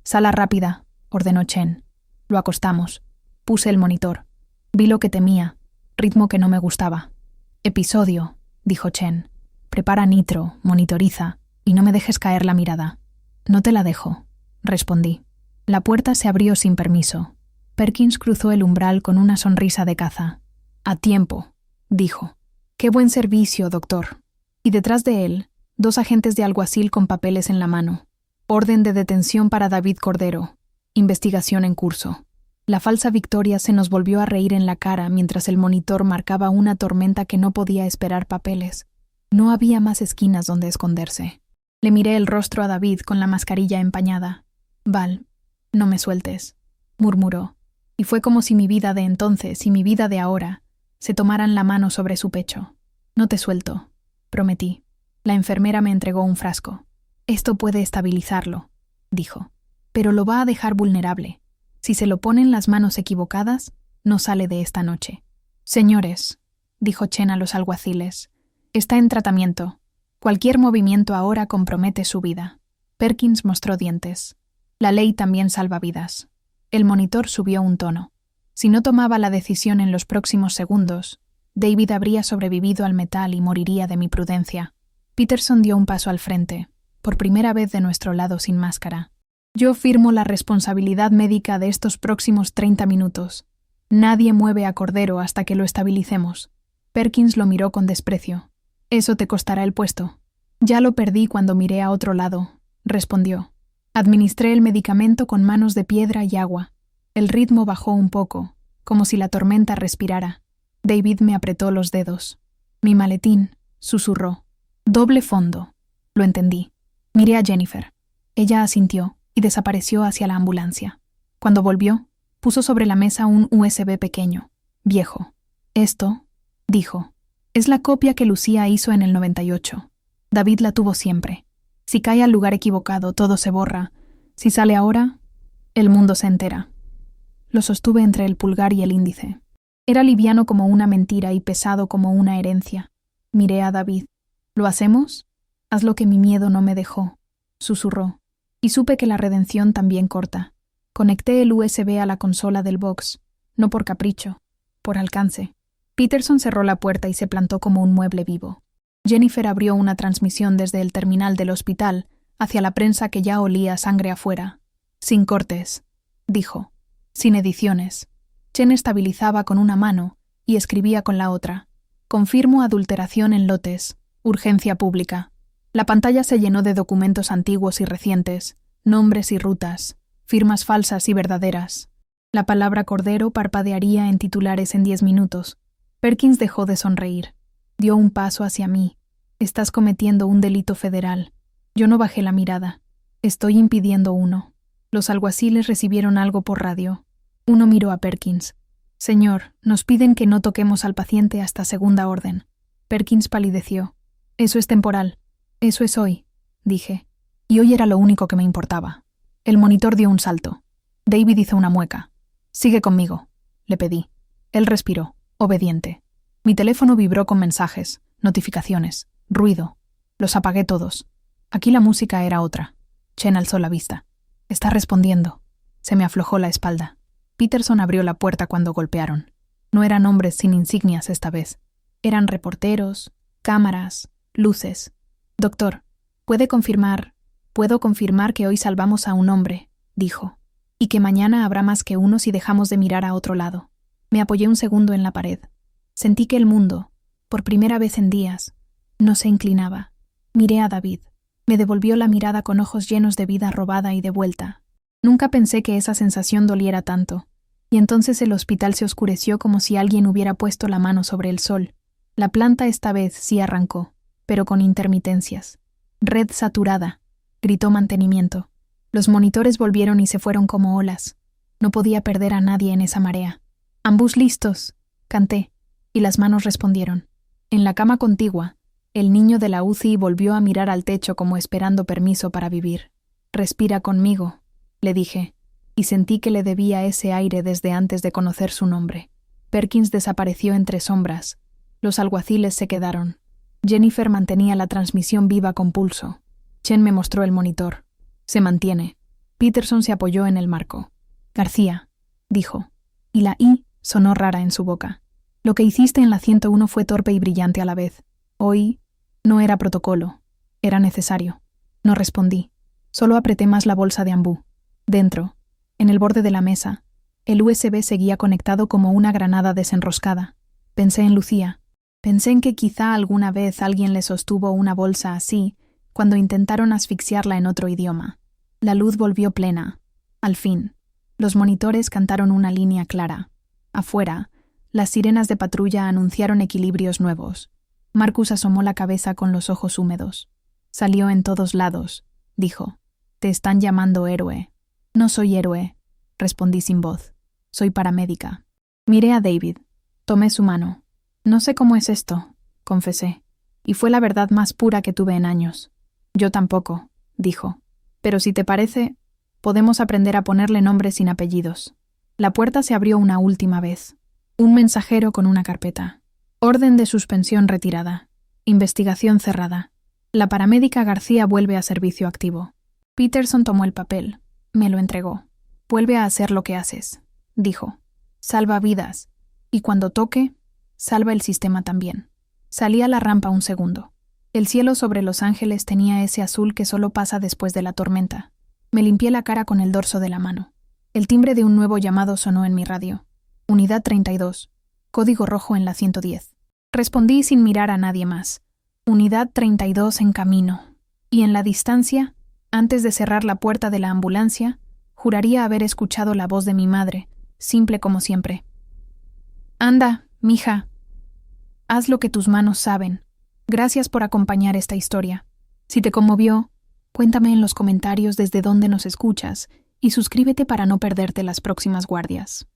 «Sala rápida», ordenó Chen. Lo acostamos. Puse el monitor. Vi lo que temía, ritmo que no me gustaba. Episodio, dijo Chen. Prepara nitro, monitoriza, y no me dejes caer la mirada. No te la dejo, respondí. La puerta se abrió sin permiso. Perkins cruzó el umbral con una sonrisa de caza. A tiempo, dijo. Qué buen servicio, doctor. Y detrás de él, 2 agentes de alguacil con papeles en la mano. Orden de detención para David Cordero. Investigación en curso. La falsa Victoria se nos volvió a reír en la cara mientras el monitor marcaba una tormenta que no podía esperar papeles. No había más esquinas donde esconderse. Le miré el rostro a David con la mascarilla empañada. Val, no me sueltes, murmuró, y fue como si mi vida de entonces y mi vida de ahora se tomaran la mano sobre su pecho. No te suelto, prometí. La enfermera me entregó un frasco. Esto puede estabilizarlo, dijo, pero lo va a dejar vulnerable. Si se lo ponen las manos equivocadas, no sale de esta noche. Señores, dijo Chen a los alguaciles, está en tratamiento. Cualquier movimiento ahora compromete su vida. Perkins mostró dientes. La ley también salva vidas. El monitor subió un tono. Si no tomaba la decisión en los próximos segundos, David habría sobrevivido al metal y moriría de mi prudencia. Peterson dio un paso al frente, por primera vez de nuestro lado sin máscara. Yo firmo la responsabilidad médica de estos próximos 30 minutos. Nadie mueve a Cordero hasta que lo estabilicemos. Perkins lo miró con desprecio. Eso te costará el puesto. Ya lo perdí cuando miré a otro lado, respondió. Administré el medicamento con manos de piedra y agua. El ritmo bajó un poco, como si la tormenta respirara. David me apretó los dedos. Mi maletín, susurró. Doble fondo. Lo entendí. Miré a Jennifer. Ella asintió y desapareció hacia la ambulancia. Cuando volvió, puso sobre la mesa un USB pequeño, viejo. Esto, dijo, es la copia que Lucía hizo en el 98. David la tuvo siempre. Si cae al lugar equivocado, todo se borra. Si sale ahora, el mundo se entera. Lo sostuve entre el pulgar y el índice. Era liviano como una mentira y pesado como una herencia. Miré a David. ¿Lo hacemos? Haz lo que mi miedo no me dejó, susurró. Y supe que la redención también corta. Conecté el USB a la consola del box, no por capricho, por alcance. Peterson cerró la puerta y se plantó como un mueble vivo. Jennifer abrió una transmisión desde el terminal del hospital hacia la prensa que ya olía sangre afuera. Sin cortes, dijo. Sin ediciones. Chen estabilizaba con una mano y escribía con la otra. Confirmo adulteración en lotes. Urgencia pública. La pantalla se llenó de documentos antiguos y recientes, nombres y rutas, firmas falsas y verdaderas. La palabra Cordero parpadearía en titulares en 10 minutos. Perkins dejó de sonreír. Dio un paso hacia mí. Estás cometiendo un delito federal. Yo no bajé la mirada. Estoy impidiendo uno. Los alguaciles recibieron algo por radio. Uno miró a Perkins. Señor, nos piden que no toquemos al paciente hasta segunda orden. Perkins palideció. Eso es temporal. Eso es hoy, dije. Y hoy era lo único que me importaba. El monitor dio un salto. David hizo una mueca. Sigue conmigo, le pedí. Él respiró, obediente. Mi teléfono vibró con mensajes, notificaciones, ruido. Los apagué todos. Aquí la música era otra. Chen alzó la vista. Está respondiendo. Se me aflojó la espalda. Peterson abrió la puerta cuando golpearon. No eran hombres sin insignias esta vez. Eran reporteros, cámaras, luces. Doctor, puedo confirmar que hoy salvamos a un hombre, dijo, y que mañana habrá más que uno si dejamos de mirar a otro lado. Me apoyé un segundo en la pared. Sentí que el mundo, por primera vez en días, no se inclinaba. Miré a David. Me devolvió la mirada con ojos llenos de vida robada y de vuelta. Nunca pensé que esa sensación doliera tanto, y entonces el hospital se oscureció como si alguien hubiera puesto la mano sobre el sol. La planta esta vez sí arrancó, pero con intermitencias. Red saturada, gritó mantenimiento. Los monitores volvieron y se fueron como olas. No podía perder a nadie en esa marea. Ambos listos, canté, y las manos respondieron. En la cama contigua, el niño de la UCI volvió a mirar al techo como esperando permiso para vivir. Respira conmigo, le dije, y sentí que le debía ese aire desde antes de conocer su nombre. Perkins desapareció entre sombras. Los alguaciles se quedaron. Jennifer mantenía la transmisión viva con pulso. Chen me mostró el monitor. Se mantiene. Peterson se apoyó en el marco. García, dijo, y la I sonó rara en su boca. Lo que hiciste en la 101 fue torpe y brillante a la vez. Hoy no era protocolo, era necesario. No respondí. Solo apreté más la bolsa de ambú. Dentro, en el borde de la mesa, el USB seguía conectado como una granada desenroscada. Pensé en Lucía. Pensé en que quizá alguna vez alguien le sostuvo una bolsa así cuando intentaron asfixiarla en otro idioma. La luz volvió plena. Al fin, los monitores cantaron una línea clara. Afuera, las sirenas de patrulla anunciaron equilibrios nuevos. Marcus asomó la cabeza con los ojos húmedos. Salió en todos lados, dijo. Te están llamando héroe. No soy héroe, respondí sin voz. Soy paramédica. Miré a David. Tomé su mano. No sé cómo es esto, confesé. Y fue la verdad más pura que tuve en años. Yo tampoco, dijo. Pero si te parece, podemos aprender a ponerle nombres sin apellidos. La puerta se abrió una última vez. Un mensajero con una carpeta. Orden de suspensión retirada. Investigación cerrada. La paramédica García vuelve a servicio activo. Peterson tomó el papel. Me lo entregó. Vuelve a hacer lo que haces, dijo. Salva vidas. Y cuando toque, salva el sistema también. Salí a la rampa un segundo. El cielo sobre Los Ángeles tenía ese azul que solo pasa después de la tormenta. Me limpié la cara con el dorso de la mano. El timbre de un nuevo llamado sonó en mi radio. Unidad 32. Código rojo en la 110. Respondí sin mirar a nadie más. Unidad 32 en camino. Y en la distancia, antes de cerrar la puerta de la ambulancia, juraría haber escuchado la voz de mi madre, simple como siempre. Anda, mija. Haz lo que tus manos saben. Gracias por acompañar esta historia. Si te conmovió, cuéntame en los comentarios desde dónde nos escuchas y suscríbete para no perderte las próximas guardias.